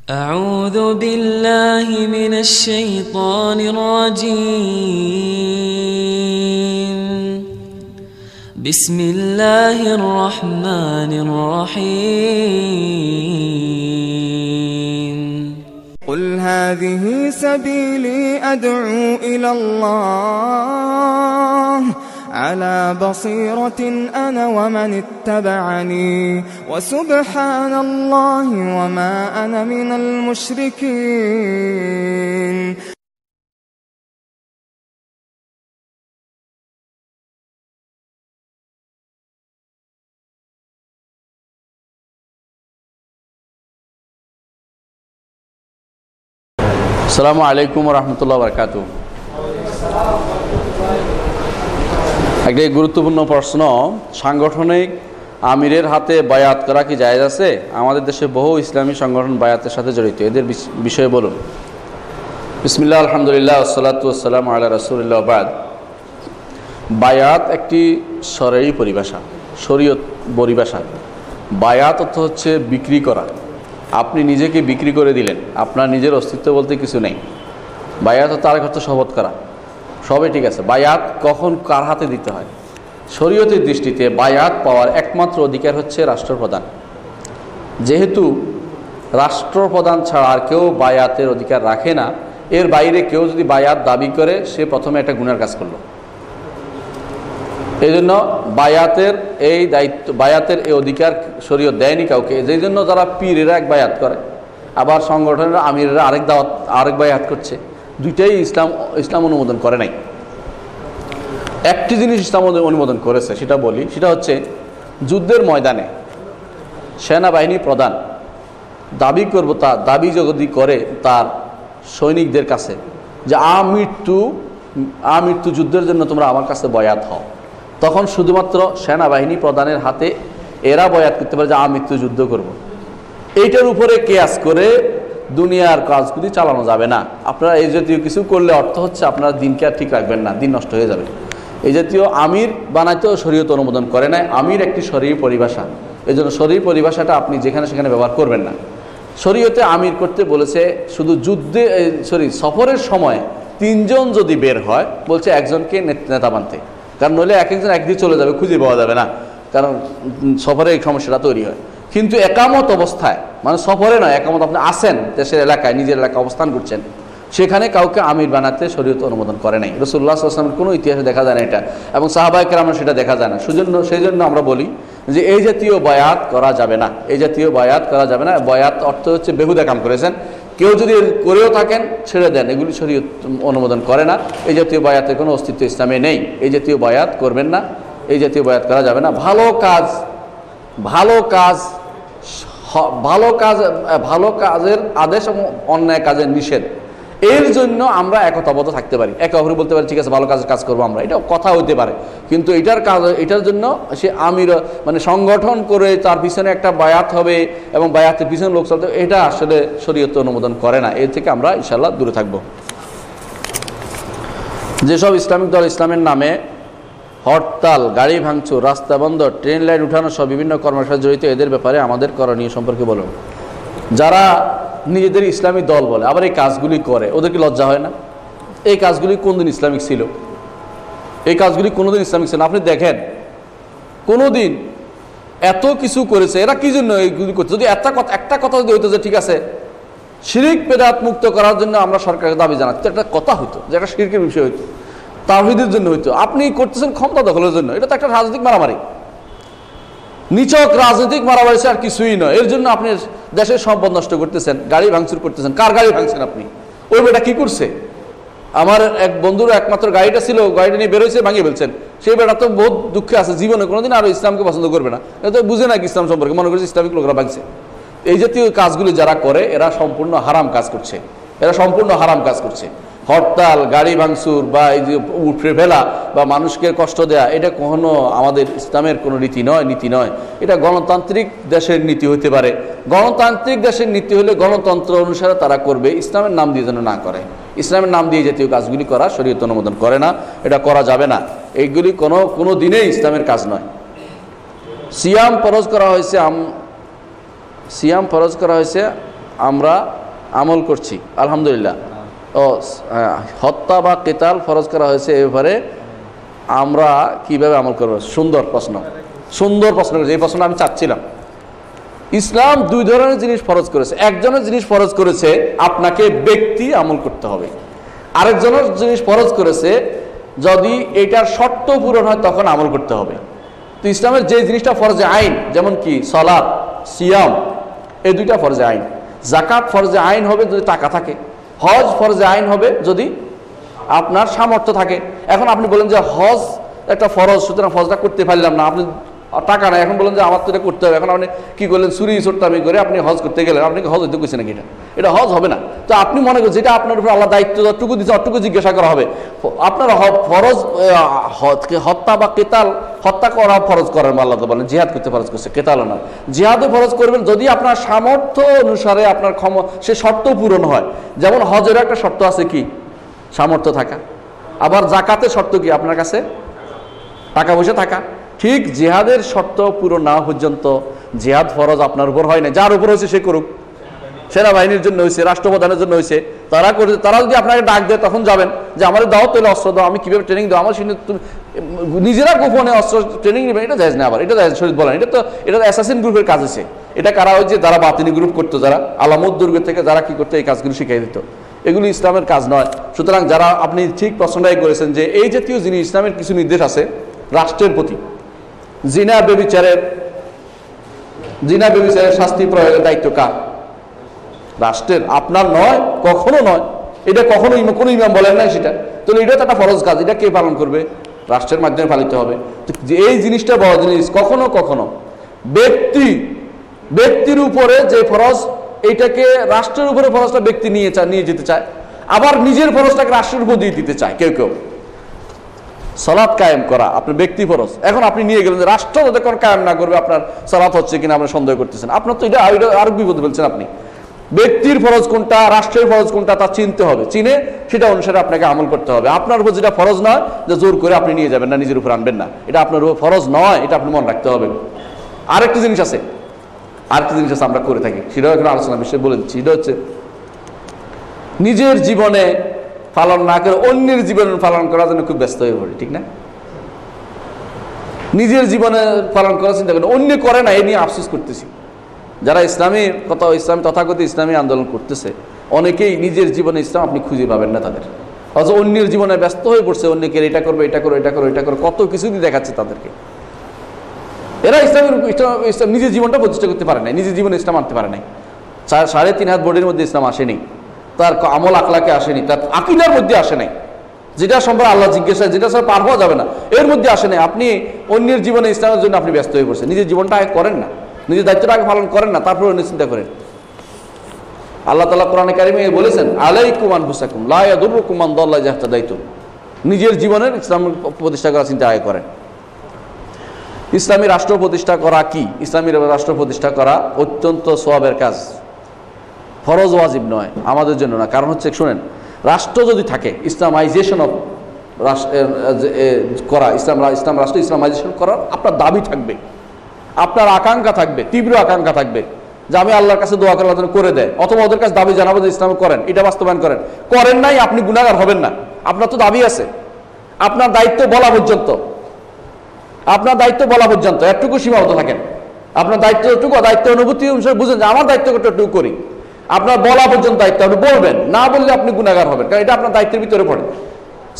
أعوذ بالله من الشيطان الرجيم بسم الله الرحمن الرحيم قل هذه سبيلي أدعو إلى الله على بصيرة أنا ومن اتبعني وسبحان الله وما أنا من المشركين. আসসালামু আলাইকুম ওয়া রাহমাতুল্লাহি ওয়া বারাকাতুহু। একটা গুরুত্বপূর্ণ প্রশ্ন, সাংগঠনিক আমিরের হাতে বায়াত করা কি জায়েজ আছে? আমাদের দেশে বহু ইসলামী সংগঠন বায়াতের সাথে জড়িত, এদের বিষয়ে বলুন। বিসমিল্লাহ, আলহামদুলিল্লাহ, ওয়াসসালাতু ওয়াসসালামু আলা রাসূলিল্লাহ, বাদ। বায়াত একটি শরঈ পরিভাষা, শরীয়ত পরিভাষা। বায়াত অর্থ হচ্ছে বিক্রি করা। আপনি নিজেকে বিক্রি করে দিলেন, আপনার নিজের অস্তিত্ব বলতে কিছু নেই। বায়াত তার অর্থ শপথ করা, সবই ঠিক আছে। বায়াত কখন কার হাতে দিতে হয়? শরীয়তের দৃষ্টিতে বায়াত পাওয়ার একমাত্র অধিকার হচ্ছে রাষ্ট্রপ্রধান। যেহেতু রাষ্ট্রপ্রধান ছাড়া আর কেউ বায়াতের অধিকার রাখে না, এর বাইরে কেউ যদি বায়াত দাবি করে সে প্রথমে একটা গুনার কাজ করলো। এই জন্য বায়াতের এই দায়িত্ব, বায়াতের এই অধিকার শরীয়ত দেয়নি কাউকে। যেই জন্য যারা পীরেরা এক বায়াত করে, আবার সংগঠনের আমিরেরা আরেক বায়াত করছে, দুইটাই ইসলাম অনুমোদন করে নাই। একটি জিনিস ইসলাম অনুমোদন করেছে, সেটা বলি, সেটা হচ্ছে যুদ্ধের ময়দানে সেনাবাহিনী প্রধান দাবি করব, তার দাবি যদি করে তার সৈনিকদের কাছে যে আমৃত্যু যুদ্ধের জন্য তোমরা আমার কাছে বয়াত হও, তখন শুধুমাত্র সেনাবাহিনী প্রধানের হাতে এরা বয়াত করতে পারে যে আমৃত্যু যুদ্ধ করব। এইটার উপরে কেয়াস করে দুনিয়ার কাজগুলি চালানো যাবে না। আপনারা এই জাতীয় কিছু করলে অর্থ হচ্ছে আপনারা দিনকে আর ঠিক রাখবেন না, দিন নষ্ট হয়ে যাবে। এই জাতীয় আমির বানাইতেও শরীয়ত অনুমোদন করে নাই। আমির একটি শরঈ পরিভাষা, এই জন্য শরঈ পরিভাষাটা আপনি যেখানে সেখানে ব্যবহার করবেন না। শরীয়তে আমির করতে বলেছে শুধু সফরের সময় তিনজন যদি বের হয়, বলছে একজনকে নেতা বানতে, কারণ নইলে এক একজন একদিকে চলে যাবে, খুঁজে পাওয়া যাবে না, কারণ সফরে এই সমস্যাটা তৈরি হয়। কিন্তু একামত অবস্থায়, মানে সফরে নয়, একামত আপনি আসেন দেশের এলাকায়, নিজের এলাকায় অবস্থান করছেন, সেখানে কাউকে আমির বানাতে শরীয়ত অনুমোদন করে নাই। রাসূলুল্লাহ সাল্লাল্লাহু আলাইহি ওয়াসাল্লামের কোনো ইতিহাসে দেখা যায় না এটা, এবং সাহাবায়ে কেরামের সেটা দেখা যায় না। সেই জন্য আমরা বলি যে এই জাতীয় বায়াত করা যাবে না, এই জাতীয় বায়াত করা যাবে না। বায়াত অর্থ হচ্ছে বেহুদা কাম করেছেন। কেউ যদি করেও থাকেন ছেড়ে দেন, এগুলি শরীয়ত অনুমোদন করে না। এই জাতীয় বায়াতের কোনো অস্তিত্ব ইসলামে নেই। এই জাতীয় বায়াত করবেন না, এই জাতীয় বায়াত করা যাবে না। ভালো কাজের আদেশ এবং অন্যায় কাজের নিষেধ, এর জন্য আমরা একতাবদ্ধ থাকতে পারি, একে অপরে বলতে পারি ঠিক আছে ভালো কাজ করবো আমরা, এটা কথা হইতে পারে। কিন্তু এটার জন্য সে আমির মানে সংগঠন করে তার পিছনে একটা বায়াত হবে এবং বায়াতের পিছনে লোক চলতে, এটা আসলে শরীয়ত অনুমোদন করে না। এর থেকে আমরা ইনশাআল্লাহ দূরে থাকব। যেসব ইসলামিক দল ইসলামের নামে হরতাল, গাড়ি ভাঙচুর, রাস্তা বন্ধ, ট্রেন লাইন উঠানো সব বিভিন্ন কর্মসূচিতে জড়িত, এদের ব্যাপারে আমাদের করণীয় সম্পর্কে বলুন। যারা নিজেদের ইসলামী দল বলে আবার এই কাজগুলি করে, ওদের কি লজ্জা হয় না? এই কাজগুলি কোনদিন ইসলামিক ছিল? এই কাজগুলি কোনোদিন ইসলামিক ছিল? আপনি দেখেন কোনোদিন এত কিছু করেছে, এরা কি জন্য এইগুলি করছে? যদি একটা কথা যদি হইতো যে ঠিক আছে শিরক বেদাত মুক্ত করার জন্য আমরা সরকারের দাবি জানাচ্ছি, একটা কথা হইতো যে একটা শিরকের বিষয় হইতো, তাওহীদের জন্য হইতো। আপনি করতেছেন ক্ষমতা দখলের জন্য, এটা তো একটা রাজনৈতিক মারামারি, নিছক রাজনৈতিক মারামারি আর কিছুই নয়। এর জন্য আপনি দেশের সম্পদ নষ্ট করতেছেন, গাড়ি ভাঙচুর করতেছেন। কার গাড়ি ভাঙছেন আপনি? ওই বেটা কি করছে? আমার এক বন্ধুর একমাত্র গাড়িটা ছিল, গাড়িটা নিয়ে বেরোয়েছে, ভাঙিয়ে ফেলছেন। সেই বেটা তো বহুত দুঃখে আছে, জীবনে কোনোদিন আরো ইসলামকে পছন্দ করবে না, এটা বুঝে না কি ইসলাম সম্পর্কে, মনে করছে ইসলামিক লোকরা ভাঙছে। এই জাতীয় কাজগুলি যারা করে এরা সম্পূর্ণ হারাম কাজ করছে, হরতাল, গাড়ি ভাঙচুর বা এই যে উঠে ফেলা বা মানুষকে কষ্ট দেয়া, এটা কখনো আমাদের ইসলামের কোনো নীতি নয়। এটা গণতান্ত্রিক দেশের নীতি হতে পারে। গণতান্ত্রিক দেশের নীতি হলে গণতন্ত্র অনুসারে তারা করবে, ইসলামের নাম দিয়ে যেন না করে। ইসলামের নাম দিয়ে জাতীয় কাজগুলি করা শরীয়ত অনুমোদন করে না, এটা করা যাবে না। এইগুলি কোনো দিনেই ইসলামের কাজ নয়। সিয়াম ফরজ করা হয়েছে আমরা আমল করছি আলহামদুলিল্লাহ। ও হত্যা বা কিতাল ফরজ করা হয়েছে, এ ব্যাপারে আমরা কিভাবে আমল করব? সুন্দর প্রশ্ন, সুন্দর প্রশ্ন করেছে। এই প্রশ্নটা আমি চাচ্ছিলাম। ইসলাম দুই ধরনের জিনিস ফরজ করেছে। একজনের জিনিস ফরজ করেছে আপনাকে ব্যক্তি আমল করতে হবে, আরেকজনের জিনিস ফরজ করেছে যদি এটার শর্ত পূরণ হয় তখন আমল করতে হবে। তো ইসলামের যে জিনিসটা ফরজে আইন, যেমন কি সালাত, সিয়াম, এই দুইটা ফরজে আইন। যাকাত ফরজে আইন হবে যদি টাকা থাকে, হজ ফরজে আইন হবে যদি আপনার সামর্থ্য থাকে। এখন আপনি বলেন যে হজ একটা ফরজ, সুতরাং ফরজটা করতে পারলাম না, আপনি টাকা নাই, এখন বলেন যে আমার তো এটা করতে হবে। এখন আপনি কি করলেন? চুরি চোরটামি করে আপনি হজ করতে গেলেন, আপনি হজ হইতে কইছেন নাকি? এটা হজ হবে না। তো আপনি মনে করেন যেটা আপনার উপর আল্লাহ দায়িত্ব যতটুকু দিচ্ছে অতটুকু জিজ্ঞাসা করা হবে। আপনার ফরজ হত্যা বা কেতাল, হত্যা করা ফরজ করেন আল্লাহ তো বলেন, জিহাদ করতে ফরজ করছে, কেতালও না। জিহাদও ফরজ করবেন যদি আপনার সামর্থ্য অনুসারে আপনার সে শর্ত পূরণ হয়। যেমন হজের একটা শর্ত আছে কি? সামর্থ্য থাকা। আবার যাকাতের শর্ত কি? আপনার কাছে টাকা পয়সা থাকা। ঠিক জিহাদের শর্ত পূরণ না পর্যন্ত জিহাদ ফরজ আপনার উপর হয় না। যার উপর হয়েছে সে করুক। সেনাবাহিনীর জন্য হয়েছে, রাষ্ট্রপ্রধানের জন্য হয়েছে, তারা করেছে। তারা যদি আপনাকে ডাক দেয় তখন যাবেন যে আমার দাও তাহলে অস্ত্র দাও, আমি কিভাবে ট্রেনিং দাও আমার সঙ্গে। নিজেরা গোপনে অস্ত্র ট্রেনিং নেবেন, এটা জায়েজ না। আবার এটা জায়েজ শরীয়ত বলেন। এটা তো অ্যাসাসিন গ্রুপের কাজ আছে। এটা কারা হয়েছে? যারা বাতিনি গ্রুপ করতো, যারা আলামত দুর্গ থেকে যারা কি করতো, এই কাজগুলো শিখিয়ে দিত। এগুলি ইসলামের কাজ নয়। সুতরাং যারা আপনি ঠিক প্রশ্নটাই করেছেন যে এই জাতীয় জিনিস, ইসলামের কিছু নির্দেশ আছে রাষ্ট্রের প্রতি। জিনা ব্যভিচারের শাস্তি প্রয়োগের দায়িত্ব কার? রাষ্ট্রের, আপনার নয়, কখনো নয়। এটা কখনো কোনো ইমাম বলেন নাই সেটা। তাহলে এটা তো একটা ফরজ কাজ, এটা কে পালন করবে? রাষ্ট্রের মাধ্যমে পালিত হবে। তো এই জিনিসটা বড় জিনিস। কখনো কখনো ব্যক্তির উপরে যে ফরজ, এইটাকে রাষ্ট্রের উপরে ফরজটা ব্যক্তি নিয়ে যেতে চায়, আবার নিজের ফরজটাকে রাষ্ট্রের উপর দিয়ে দিতে চায় কেউ কেউ। সালাত কায়েম করা আপনার ব্যক্তি ফরজ, এখন আপনি নিয়ে গেলেন যে রাষ্ট্র যতক্ষণ কায়েম না করবে আপনার সালাত হচ্ছে কিনা আপনি সন্দেহ করতেছেন। আপনার তো এটা আরো বিপদ ফেলছেন। আপনি ব্যক্তির ফরজ কোনটা, রাষ্ট্রের ফরজ কোনটা তা চিনতে হবে। চিনে সেটা অনুসারে আপনাকে আমল করতে হবে। আপনার উপর যেটা ফরজ নয় যে জোর করে আপনি নিয়ে যাবেন না, নিজের উপর আনবেন না, এটা আপনার উপর ফরজ নয়, এটা আপনি মনে রাখতে হবে। আরেকটা জিনিস আছে আমরা করে থাকি, সেটাও এখন আলোচনা বিষয়ে বলে দিচ্ছি। সেটা হচ্ছে নিজের জীবনে পালন না করে অন্যের জীবনে পালন করার জন্য খুব ব্যস্ত হয়ে পড়ে, ঠিক না? নিজের জীবনে পালন করার চিন্তা করেন, অন্য করে না, এই নিয়ে আফসোস করতেছি। যারা ইসলামী তথাকথিত ইসলামী আন্দোলন করতেছে, অনেকেই নিজের জীবনে ইসলাম আপনি খুঁজে পাবেন না তাদের। অথচ অন্যের জীবনে ব্যস্ত হয়ে পড়ছে, অন্যকে এটা করবে, এটা করো, এটা করো, এটা করো, কত কিছু দিয়ে দেখাচ্ছে তাদেরকে। এরা ইসলাম নিজের জীবনটা প্রতিষ্ঠা করতে পারে নাই, নিজের জীবনে ইসলাম আনতে পারে নাই। 3.5 হাত বডির মধ্যে ইসলাম আসেনি, তার আমল আকলাকে আসেনি, তার আকীদার মধ্যে আসে নাই, যেটা সম্পর্কে আল্লাহ জিজ্ঞাসা, যেটা সব পার হওয়া যাবে না, এর মধ্যে আসে নাই। আপনি অন্যের জীবনে ইসলামের জন্য আপনি ব্যস্ত হয়ে পড়ছেন, নিজের জীবনটা আগে করেন না, নিজের দায়িত্বটা আগে পালন করেন না, তারপরে অন্য চিন্তা করেন। আল্লাহ তাআলা কোরআনে কারিমে বলেছেন, আলাইকুম আনফুসাকুম লা ইয়াদুররুকুম মান দাল্লা ইযা ইহতাদাইতুম। নিজের জীবনের ইসলাম প্রতিষ্ঠা করার চিন্তা আগে করেন। ইসলামী রাষ্ট্র প্রতিষ্ঠা করা কি? ইসলামী রাষ্ট্র প্রতিষ্ঠা করা অত্যন্ত সওয়াবের কাজ, ফরজ ওয়াজিব নয়, আমাদের জন্য না। কারণ হচ্ছে শুনেন, রাষ্ট্র যদি থাকে, ইসলামাইজেশন অফ করা, ইসলাম রাষ্ট্র ইসলামাইজেশন করার আপনার দাবি থাকবে, আপনার আকাঙ্ক্ষা থাকবে, তীব্র আকাঙ্ক্ষা থাকবে যে আমি আল্লাহর কাছে দোয়া করে আল্লাহ করে দেয়, অথবা ওদের কাছে দাবি জানাবো যে ইসলাম করেন, এটা বাস্তবায়ন করেন নাই, আপনি গুনাহগার হবেন না। আপনার তো দাবি আছে, আপনার দায়িত্ব বলা পর্যন্ত, এতটুকু সীমাবদ্ধ থাকেন। আপনার দায়িত্ব অনুভূতি অনুসারে বুঝেন যে আমার দায়িত্ব কতটুকু করি, আপনার বলা পর্যন্ত দায়িত্ব, আপনি বলবেন, না বললে আপনি গুনাহগার হবেন, কারণ এটা আপনার দায়িত্বের ভিতরে পড়ে।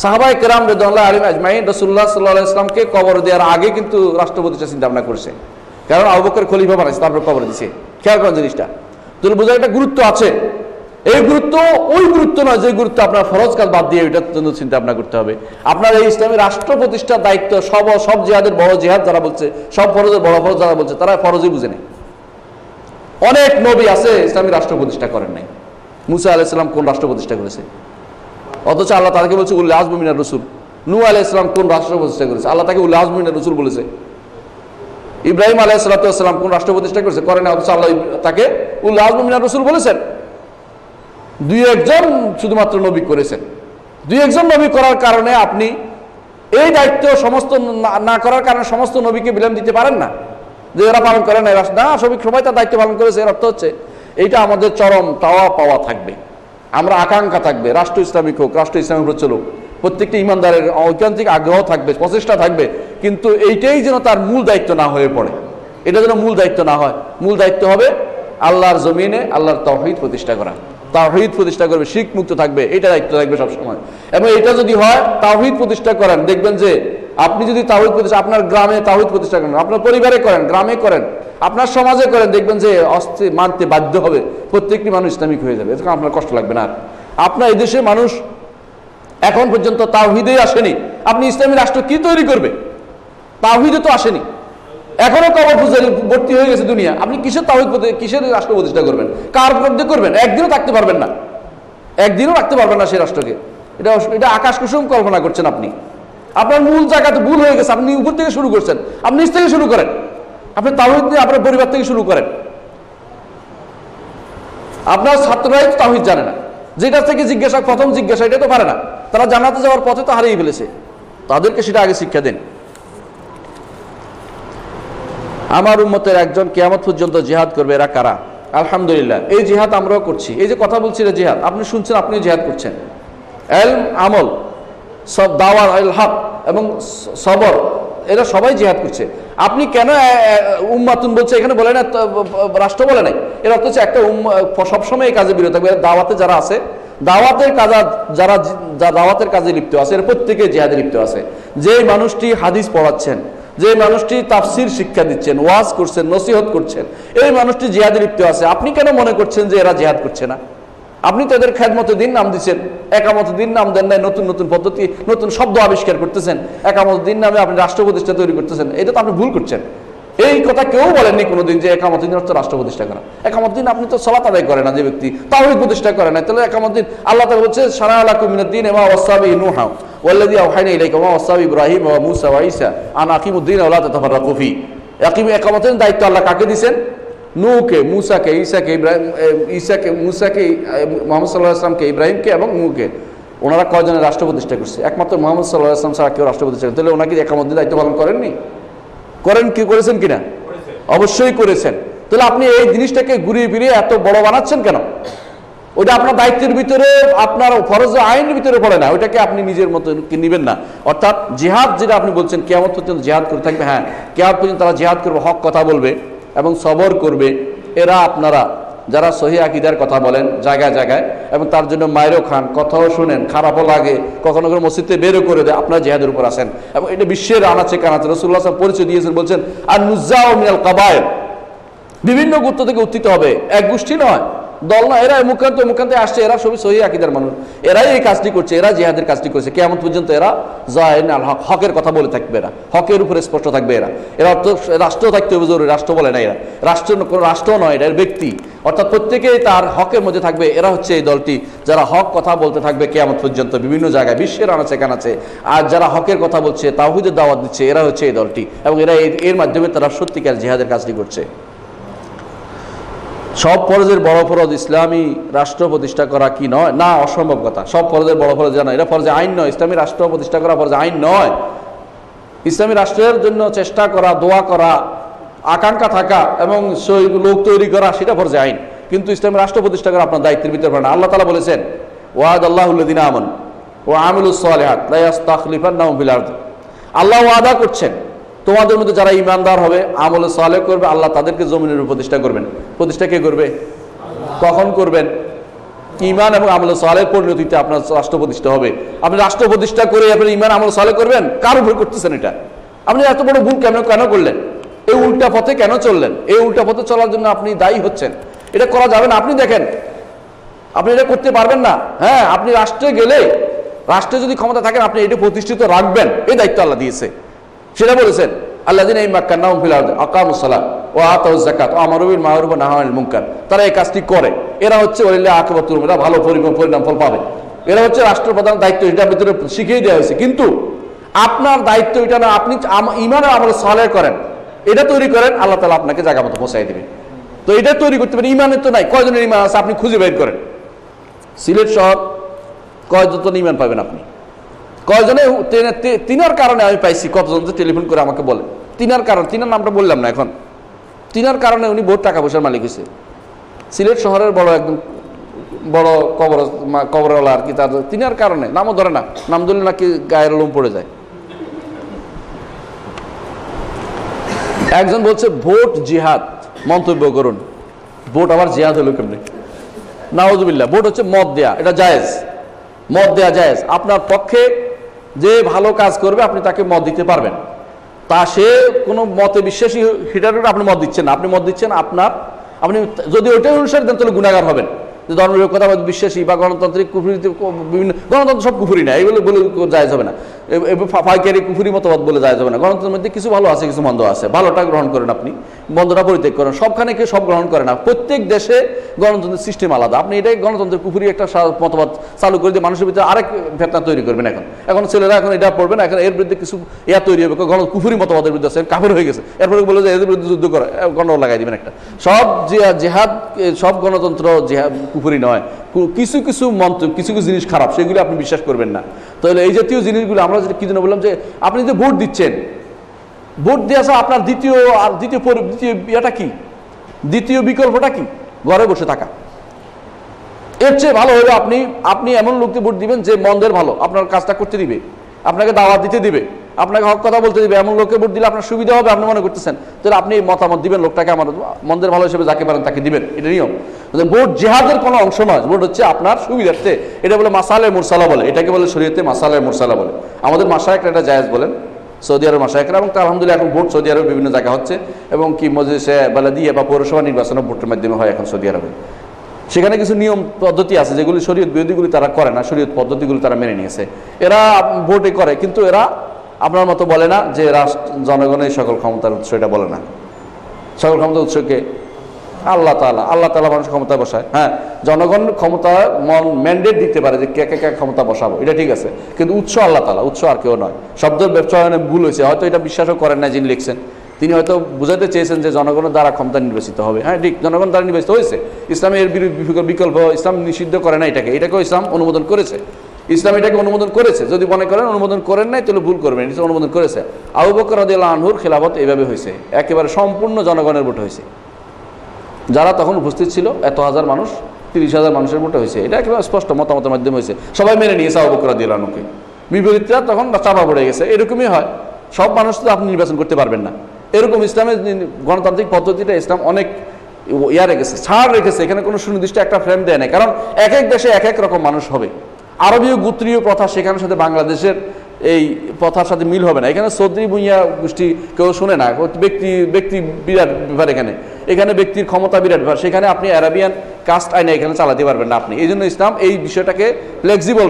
সাহাবায়ে কেরাম রাদিয়াল্লাহু আলাইহিম আজমাইন রাসূলুল্লাহ সাল্লাল্লাহু আলাইহি ওয়াসাল্লামকে কবর দেওয়ার আগে কিন্তু রাষ্ট্র প্রতিষ্ঠার চিন্তা ভাবনা করেছে, কারণ আবু বকর খলিফা বানাইছে, তারপর কবর দিয়েছে। খেয়াল করেন জিনিসটা, তাহলে বোঝা একটা গুরুত্ব আছে। এই গুরুত্ব ওই গুরুত্ব নয় যে গুরুত্ব আপনার ফরজ কাজ বাদ দিয়ে ওইটার জন্য চিন্তা ভাবনা করতে হবে। আপনার এই ইসলামী রাষ্ট্র প্রতিষ্ঠার দায়িত্ব সব জিহাদের বড় জিহাদ যারা বলছে, সব ফরজের বড় ফরজ যারা বলছে, তারা ফরজই বুঝে নেই। অনেক নবী আছে ইসলামী রাষ্ট্র প্রতিষ্ঠা করেন নাই। মুসা আলাইহিস সালাম কোন রাষ্ট্র প্রতিষ্ঠা করেছে? অথচ আল্লাহ তাকে বলছে উল আযমি মিনার রাসূল। নূহ আলাইহিস সালাম কোন রাষ্ট্র প্রতিষ্ঠা করেছে? আল্লাহ তাকে উল আযমি মিনার রাসূল বলেছে। ইব্রাহিম আলাইহিস সালাম কোন রাষ্ট্র প্রতিষ্ঠা করেছে? করে না, অথচ আল্লাহ তাকে উল আযমি মিনার রাসূল বলেছেন। 2-1 শুধুমাত্র নবী করেছেন। 2-1 নবী করার কারণে আপনি এই দায়িত্ব সমস্ত না করার কারণে সমস্ত নবীকে বিলম্ব দিতে পারেন না যে এরা পালন করে না, না সবাই তার দায়িত্ব পালন করেছে। এর অর্থ হচ্ছে এইটা আমাদের চরম পাওয়া থাকবে, আমরা আকাঙ্ক্ষা থাকবে রাষ্ট্র ইসলামিক হোক, রাষ্ট্র ইসলামিক উপর চলুক, প্রত্যেকটি ইমানদারের ঐকান্তিক আগ্রহ থাকবে, প্রচেষ্টা থাকবে, কিন্তু এইটাই যেন তার মূল দায়িত্ব না হয়ে পড়ে, এটা যেন মূল দায়িত্ব না হয়। মূল দায়িত্ব হবে আল্লাহর জমিনে আল্লাহর তাওহীদ প্রতিষ্ঠা করা, তাওহীদ প্রতিষ্ঠা করবে, শিরক মুক্ত থাকবে, এটা দায়িত্ব থাকবে সবসময়। এবং এটা যদি হয় তাওহীদ প্রতিষ্ঠা করেন, দেখবেন যে আপনি যদি তাওহীদ প্রতিষ্ঠা আপনার গ্রামে তাওহীদ প্রতিষ্ঠা করেন, আপনার পরিবারে করেন, গ্রামে করেন, আপনার সমাজে করেন, দেখবেন যে অস্থির মানতে বাধ্য হবে, প্রত্যেকটি মানুষ ইসলামিক হয়ে যাবে, এতে আপনার কষ্ট লাগবে না। আপনার এই দেশে মানুষ এখন পর্যন্ত তাওহীদে আসেনি, আপনি ইসলামী রাষ্ট্র কি তৈরি করবে? তাওহীদে তো আসেনি, এখনো কবর পূজারি ভর্তি হয়ে গেছে দুনিয়া, আপনি কিসের তাওহীদ কিসের রাষ্ট্র প্রতিষ্ঠা করবেন? কার মধ্যে করবেন? একদিনও থাকতে পারবেন না, একদিনও রাখতে পারবেন না সেই রাষ্ট্রকে। এটা আকাশ কুসুম কল্পনা করছেন আপনি, আপনার মূল জায়গা তো ভুল হয়ে গেছে, আপনি উপর থেকে শুরু করছেন, আপনি নিচ থেকে শুরু করেন, আপনি তাওহীদ নিয়ে আপনার পরিবার থেকে শুরু করেন। আপনার ছাত্ররাই তো তাওহীদ জানে না, যেটা থেকে জিজ্ঞাসা প্রথম জিজ্ঞাসা এটা তো পারে না, তারা জান্নাতে যাওয়ার পথে তো হারিয়ে ফেলেছে, তাদেরকে সেটা আগে শিক্ষা দেন। আমার উম্মতের একজন কিয়ামত পর্যন্ত জিহাদ করবে, এরা কারা? আলহামদুলিল্লাহ এই জিহাদ আমরাও করছি, এই যে কথা বলছি জিহাদ, আপনি শুনছেন, আপনিও জিহাদ করছেন। ইলম, আমল, সব দাওয়াত আল হক এবং সবর, এরা সবাই জিহাদ করছে। আপনি কেন উম্মাতুন বলছে, এখানে বলে না রাষ্ট্র বলে নাই, এর অর্থ হচ্ছে একটা সবসময় এই কাজে বিরত থাকবে। দাওয়াতে যারা আছে, দাওয়াতের কাজ, যারা দাওয়াতের কাজে লিপ্ত আছে, এর প্রত্যেকে জিহাদে লিপ্ত আছে। যে মানুষটি হাদিস পড়াচ্ছেন, যে মানুষটি তাফসির শিক্ষা দিচ্ছেন, ওয়াজ করছেন, নসিহত করছেন, এই মানুষটি জিহাদে লিপ্ত আছে। আপনি কেন মনে করছেন যে এরা জিহাদ করছে না? আপনি তো এদের খেদমতে দিন নাম দিচ্ছেন, একামত দিন নাম দেন নাই, নতুন নতুন পদ্ধতি, নতুন শব্দ আবিষ্কার করতেছেন, একামত দিন নামে আপনি রাষ্ট্র প্রতিষ্ঠা তৈরি করতেছেন, এটা তো আপনি ভুল করছেন। এই কথা কেউ বলেননি কোনোদিন যে একামত দিন অর্থ রাষ্ট্র প্রতিষ্ঠা করা। একামত দিন আপনি তো সালাত আদায় করে না, যে ব্যক্তি তাওহীদ প্রতিষ্ঠা করে না, তাহলে একামত দিন আল্লাহ তাআলা বলছে শারা'a লাকুম মিনাদ দীন মা ওয়াসা বিহি নূহা ওয়াল্লাযী আওহায়না ইলাইকা ওয়া ওয়াসা বিহি ইব্রাহিম ওয়া মূসা ওয়া ঈসা আন আকিমুদ-দীন ওয়া লা তাতাফাররাকু ফি। একামতের দায়িত্ব আল্লাহ কাকে দিয়েছেন? নূহকে, মূসাকে, ঈসাকে, ঈসাকে, মূসাকে, মুহাম্মদ সাল্লাল্লাহু আলাইহি ওয়াসাল্লামকে, ইব্রাহিমকে এবং নূহকে। ওনারা কয়জনের রাষ্ট্র প্রতিষ্ঠা করছে? একমাত্র মুহাম্মদ সাল্লাল্লাহু আলাইহি ওয়াসাল্লাম ছাড়া কেউ রাষ্ট্র প্রতিষ্ঠা করেন? তাহলে ওনাকে একামতের দায়িত্ব পালন করেননি? করেছেন কিনা? অবশ্যই করেছেন। তাহলে আপনি এই জিনিসটাকে ঘুরিয়ে ফিরিয়ে এত বড় বানাচ্ছেন কেন? ওইটা আপনার দায়িত্বের ভিতরে, আপনার ফরজ আইনের ভিতরে পড়ে না, ওইটাকে আপনি নিজের মতো নিবেন না। অর্থাৎ জিহাদ যেটা আপনি বলছেন কিয়ামত পর্যন্ত জিহাদ করে থাকবে, হ্যাঁ কিয়ামত পর্যন্ত তারা জিহাদ করবে, হক কথা বলবে এবং সবর করবে। এরা আপনারা যারা সহিহ আকীদার কথা বলেন জায়গায় জায়গায়, এবং তার জন্য মায়েরও খান, কথাও শুনেন, খারাপও লাগে, কখনো কখনো মসজিদ থেকে বেরও করে দেয়, আপনারা জিহাদের উপর আসেন। এবং এটা বিশ্বের আনাচে কানাচে রাসূলুল্লাহ সাল্লাল্লাহু আলাইহি ওয়াসাল্লাম পরিচয় দিয়েছেন, বলছেন আর নুজ্জাউ মিনাল কাবায়ের, বিভিন্ন গোত্র থেকে উত্থিত হবে, এক গোষ্ঠী নয়, দল না, এরা মুখান্তে আসছে, এরা সবই সহিহ আকীদার মানুষ, এরাই এই কাজটি করছে, এরা জিহাদের কাজটি করছে। কিয়ামত পর্যন্ত এরা জায়েন আল হক, হকের কথা বলে থাকবে, এরা হকের উপরে স্পষ্ট থাকবে। এরা তো রাষ্ট্র থাকতে হবে জরুরি, রাষ্ট্র বলে না, এরা কোনো রাষ্ট্র নয়, এটা ব্যক্তি, অর্থাৎ প্রত্যেকেই তার হকের মধ্যে থাকবে। এরা হচ্ছে এই দলটি যারা হক কথা বলতে থাকবে কিয়ামত পর্যন্ত বিভিন্ন জায়গায়, বিশ্বের আনাচে কানাচে। আর যারা হকের কথা বলছে, তাওহীদের দাওয়াত দিচ্ছে, এরা হচ্ছে এই দলটি, এবং এরা এর মাধ্যমে তারা সত্যিকার জিহাদের কাজটি করছে। সব ফরজের বড় ফরজ ইসলামী রাষ্ট্র প্রতিষ্ঠা করা কি নয়? না, অসম্ভব কথা। সব ফরজের বড় ফরজ জানা, এটা ফরজে আইন নয়। ইসলামী রাষ্ট্র প্রতিষ্ঠা করা ফরজে আইন নয়। ইসলামী রাষ্ট্রের জন্য চেষ্টা করা, দোয়া করা, আকাঙ্ক্ষা থাকা এবং লোক তৈরি করা, সেটা ফরজে আইন। কিন্তু ইসলামী রাষ্ট্র প্রতিষ্ঠা করা আপনার দায়িত্বের ভিতরে পড়ে না। আল্লাহ তাআলা বলেছেন ওয়াদাল্লাহুল্লাযীনা আমানু ওয়া আমিলুস সালিহাত লা ইস্তাখলিফান্নাহুম ফিল আরদ। আল্লাহ ওয়াদা করছেন তোমাদের মধ্যে যারা ইমানদার হবে, আমলে সালেহ করবে, আল্লাহ তাদেরকে জমিনের উপর প্রতিষ্ঠা করবেন। প্রতিষ্ঠা কে করবে? কখন করবেন? ঈমান এবং আমলে সালেহের পরিণতিতে আপনার রাষ্ট্র প্রতিষ্ঠা হবে। আপনি রাষ্ট্র প্রতিষ্ঠা করে আপনি ঈমান আমল সালেহ করবেন, কার উপর করতেছেন এটা? আপনি এত বড় ভুল কেন করলেন? এই উল্টা পথে কেন চললেন? এই উল্টা পথে চলার জন্য আপনি দায়ী হচ্ছেন। এটা করা যাবে না। আপনি দেখেন, আপনি এটা করতে পারবেন না। হ্যাঁ, আপনি রাষ্ট্রে গেলে, রাষ্ট্রে যদি ক্ষমতা থাকেন, আপনি এটা প্রতিষ্ঠিত রাখবেন, এই দায়িত্ব আল্লাহ দিয়েছে। সেটা বলেছেন আল্লাযীনা ইম্মাক্কান্নাহুম ফিল আরদি আকামুস সালাত ওয়া আতাউয যাকাত ওয়া আমারু বিল মা'রুফ ওয়া নাহাউ আনিল মুনকার। তারা এই কাজটি করে, এরা হচ্ছে ওয়ালিল্লাহি আকিবাতুল উমুর, এরা ভালো পরিণাম ফল পাবে। এরা হচ্ছে রাষ্ট্রপ্রধান দায়িত্ব, এটার ভিতরে শিখিয়ে দেওয়া হয়েছে। কিন্তু আপনার দায়িত্ব এটা না, আপনি ঈমান আর আমল সালেহ করেন, এটা তৈরি করেন, আল্লাহ তাআলা আপনাকে জায়গা মতো পৌঁছায় দিবে। তো এটা তৈরি করতে পারেন। ঈমানের তো নাই, কয়জনের ঈমান আছে আপনি খুঁজে বের করেন। সিলেট শহর কয়জন ঈমান পাবেন আপনি? কয়জনে তিনার কারণে আমি পাইছি, কতজন যে টেলিফোন করে আমাকে বলে তিনার কারণ, তিনার নামটা বললাম না এখন, তিনার কারণে উনি বহুত টাকা পয়সার মালিক হয়েছে। সিলেট শহরের বড় একদম বড় কবরওয়ালা আর কি, তিনি আর কারণে নামও ধরে না, নাম ধরলে নাকি গায়ের লোম পড়ে যায়। একজন বলছে ভোট জিহাদ, মন্তব্য করুন। ভোট আবার জিহাদ হলো কেমনি? নাউজুবিল্লাহ। ভোট হচ্ছে মত দেয়া, এটা জায়েজ, মত দেয়া জায়েজ। আপনার পক্ষে যে ভালো কাজ করবে আপনি তাকে মত দিতে পারবেন। তা সে কোনো মতে বিশ্বাসী হিটার আপনি মত দিচ্ছেন না, আপনি মত দিচ্ছেন আপনার, আপনি যদি ওইটাই অনুসারে দেন তাহলে গুনাহগার হবেন। যে ধর্মনিরপেক্ষতাবাদ বিশ্বাসী বা গণতান্ত্রিক কুফুরিতে বিভিন্ন গণতন্ত্র সব কুফুরি না, এগুলো বলে জায়েজ হবে না। ফাইকারি কুফুরি মতবাদ বলে জায়েজ হবে না। গণতন্ত্রের মধ্যে কিছু ভালো আছে, কিছু মন্দ আছে। ভালোটা গ্রহণ করেন আপনি, মন্দটা পরিত্যাগ করেন। সবখানে কেউ সব গ্রহণ করে না। প্রত্যেক দেশে গণতন্ত্রের সিস্টেম আলাদা। আপনি এটাই গণতন্ত্রের কুফুরি একটা মতবাদ চালু করে দিয়ে মানুষের ভিতরে আরেক ফেতনা তৈরি করবেন। এখন ছেলেরা এখন এটা পড়বে না, এখন এর বিরুদ্ধে কিছু তৈরি হবে, কুফুরি মতবাদের বিরুদ্ধে আছে, কাফের হয়ে গেছে, এরপরে বলে যে এদের বিরুদ্ধে যুদ্ধ করে গণনা লাগাই দিবেন একটা। সব জেহাদ, সব গণতন্ত্র জেহাদ কুফুরি নয়। কিছু কিছু মন্ত্র, কিছু কিছু জিনিস খারাপ, সেগুলো আপনি বিশ্বাস করবেন না। তাহলে এই জাতীয় জিনিসগুলো আমরা কি জন্য বললাম যে আপনি যে ভোট দিচ্ছেন, ভোট দিয়ে আসা আপনার দ্বিতীয় ইয়েটা কি, দ্বিতীয় বিকল্পটা কি? ঘরে বসে থাকা। এর চেয়ে ভালো হলো আপনি এমন লোককে ভোট দিবেন যে মন্দের ভালো, আপনার কাজটা করতে দিবে, আপনাকে দাওয়াত দিতে দিবে, আপনাকে হক কথা বলতে দিবে। এমন লোককে ভোট দিলে আপনার সুবিধা হবে আপনি মনে করতেছেন, তাহলে আপনি মতামত দিবেন লোকটাকে আমার মন্দের ভালো হিসেবে যাকে পারেন তাকে দিবেন। এটা নিয়ম। ভোট জিহাদের কোনো অংশ নয়, ভোট হচ্ছে আপনার সুবিধার্থে। এটা বলে মাসালে মুরসালা বলে, এটাকে বলে শরীয়তে মাসালে মুরসালা বলে। আমাদের মাশায়েখরা এটা জায়েজ বলেন, সৌদি আরব মাশায়েখরা, এবং আলহামদুলিল্লাহ এখন ভোট সৌদি আরবে বিভিন্ন জায়গা হচ্ছে, এবং কি মজলিসে বালাদিয়া বা পৌরসভা নির্বাচনে ভোটের মাধ্যমে হয় এখন সৌদি আরবে। সেখানে কিছু নিয়ম পদ্ধতি আছে যেগুলি শরীয়ত বিরোধীগুলি তারা করে না, শরীয়ত পদ্ধতিগুলি তারা মেনে নিয়েছে। এরা ভোটে করে, কিন্তু এরা আপনার মতো বলে না যে জনগণের সকল ক্ষমতার উৎস, এটা বলে না। সকল ক্ষমতার উৎসকে আল্লাহ তাআলা মানুষ ক্ষমতায় বসায়। হ্যাঁ, জনগণ ক্ষমতা ম্যান্ডেট দিতে পারে যে কে ক্ষমতা বসাবো, এটা ঠিক আছে, কিন্তু উৎস আল্লাহ তাআলা, উৎস আর কেউ নয়। শব্দের চয়নে ভুল হয়েছে, হয়তো এটা বিশ্বাসও করেন না যিনি লিখছেন। তিনি হয়তো বুঝাতে চেয়েছেন যে জনগণের দ্বারা ক্ষমতা নির্বাচিত হবে। হ্যাঁ ঠিক, জনগণ দ্বারা নির্বাচিত হয়েছে। ইসলামের বিকল্প, ইসলাম নিষিদ্ধ করে না এটাকেও ইসলাম অনুমোদন করেছে। ইসলাম এটাকে অনুমোদন করেছে। যদি মনে করেন অনুমোদন করেন নাই তাহলে ভুল করবেন, এটা অনুমোদন করেছে। আবু বকর রাদিয়াল্লাহু আনহুর খেলাফত এইভাবে হয়েছে, একেবারে সম্পূর্ণ জনগণের ভোট হয়েছে। যারা তখন উপস্থিত ছিল এত হাজার মানুষ, 30,000 মানুষের ভোটে হয়েছে। এটা একেবারে স্পষ্ট মতামতের মাধ্যমে হয়েছে, সবাই মেনে নিয়েছে আবু বকর রাদিয়াল্লাহু আনহুকে। বিপরীতরা তখন চাপা পড়ে গেছে। এরকমই হয়, সব মানুষ তো আপনি নির্বাচন করতে পারবেন না। এরকম ইসলামের গণতান্ত্রিক পদ্ধতিটা ইসলাম অনেক রেখেছে, ছাড় রেখেছে। এখানে কোনো সুনির্দিষ্ট একটা ফ্রেম দেয় না, কারণ এক এক দেশে এক এক রকম মানুষ হবে। আরবীয় গোত্রীয় প্রথা সেখানের সাথে বাংলাদেশের এই প্রথার সাথে মিল হবে না। এখানে চৌধুরী ভূঁইয়া গোষ্ঠী কেউ শুনে না, ব্যক্তি বিরাট ব্যাপার। এখানে ব্যক্তির ক্ষমতা বিরাট ব্যাপার। সেখানে আপনি আরাবিয়ান কাস্ট আইনে এখানে চালাতে পারবেন না আপনি। এই জন্য ইসলাম এই বিষয়টাকে ফ্লেক্সিবল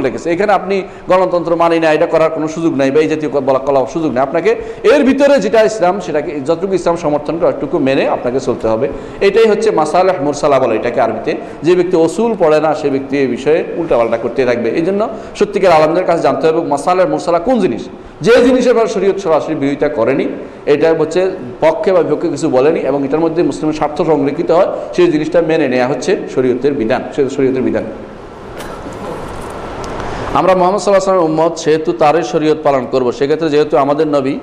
রেখেছে। এখানে আপনি গণতন্ত্র মানি না, এটা করার কোনো সুযোগ নাই, বা এই জাতীয় কলার সুযোগ নেই। আপনাকে এর ভিতরে যেটা ইসলাম, সেটাকে যতটুকু ইসলাম সমর্থন করে একটুকু মেনে আপনাকে চলতে হবে। এটাই হচ্ছে মাসালেহ মুরসালা বলে এটাকে আরবিতে। যে ব্যক্তি অসুল পড়ে না সে ব্যক্তি এই বিষয়ে উল্টাপাল্টা করতে থাকবে। এই জন্য সত্যিকার আলেমদের কাছে জানতে হবে মাসালেহ মুরসালা কোন জিনিস। যে জিনিসের ব্যাপারে শরীয়ত সরাসরি বিরোধিতা করেনি, এটা হচ্ছে পক্ষে বা বিপক্ষে কিছু বলেনি, এবং এটার মধ্যে মুসলিমের স্বার্থ সংরক্ষিত হয়, সেই জিনিসটা মেনে নেওয়া হচ্ছে শরীয়তের বিধান। আমরা মুহাম্মদ সাল্লাল্লাহু আলাইহি ওয়াসাল্লামের উম্মত, সেহেতু তারই শরীয়ত পালন করব। সেক্ষেত্রে যেহেতু আমাদের নবী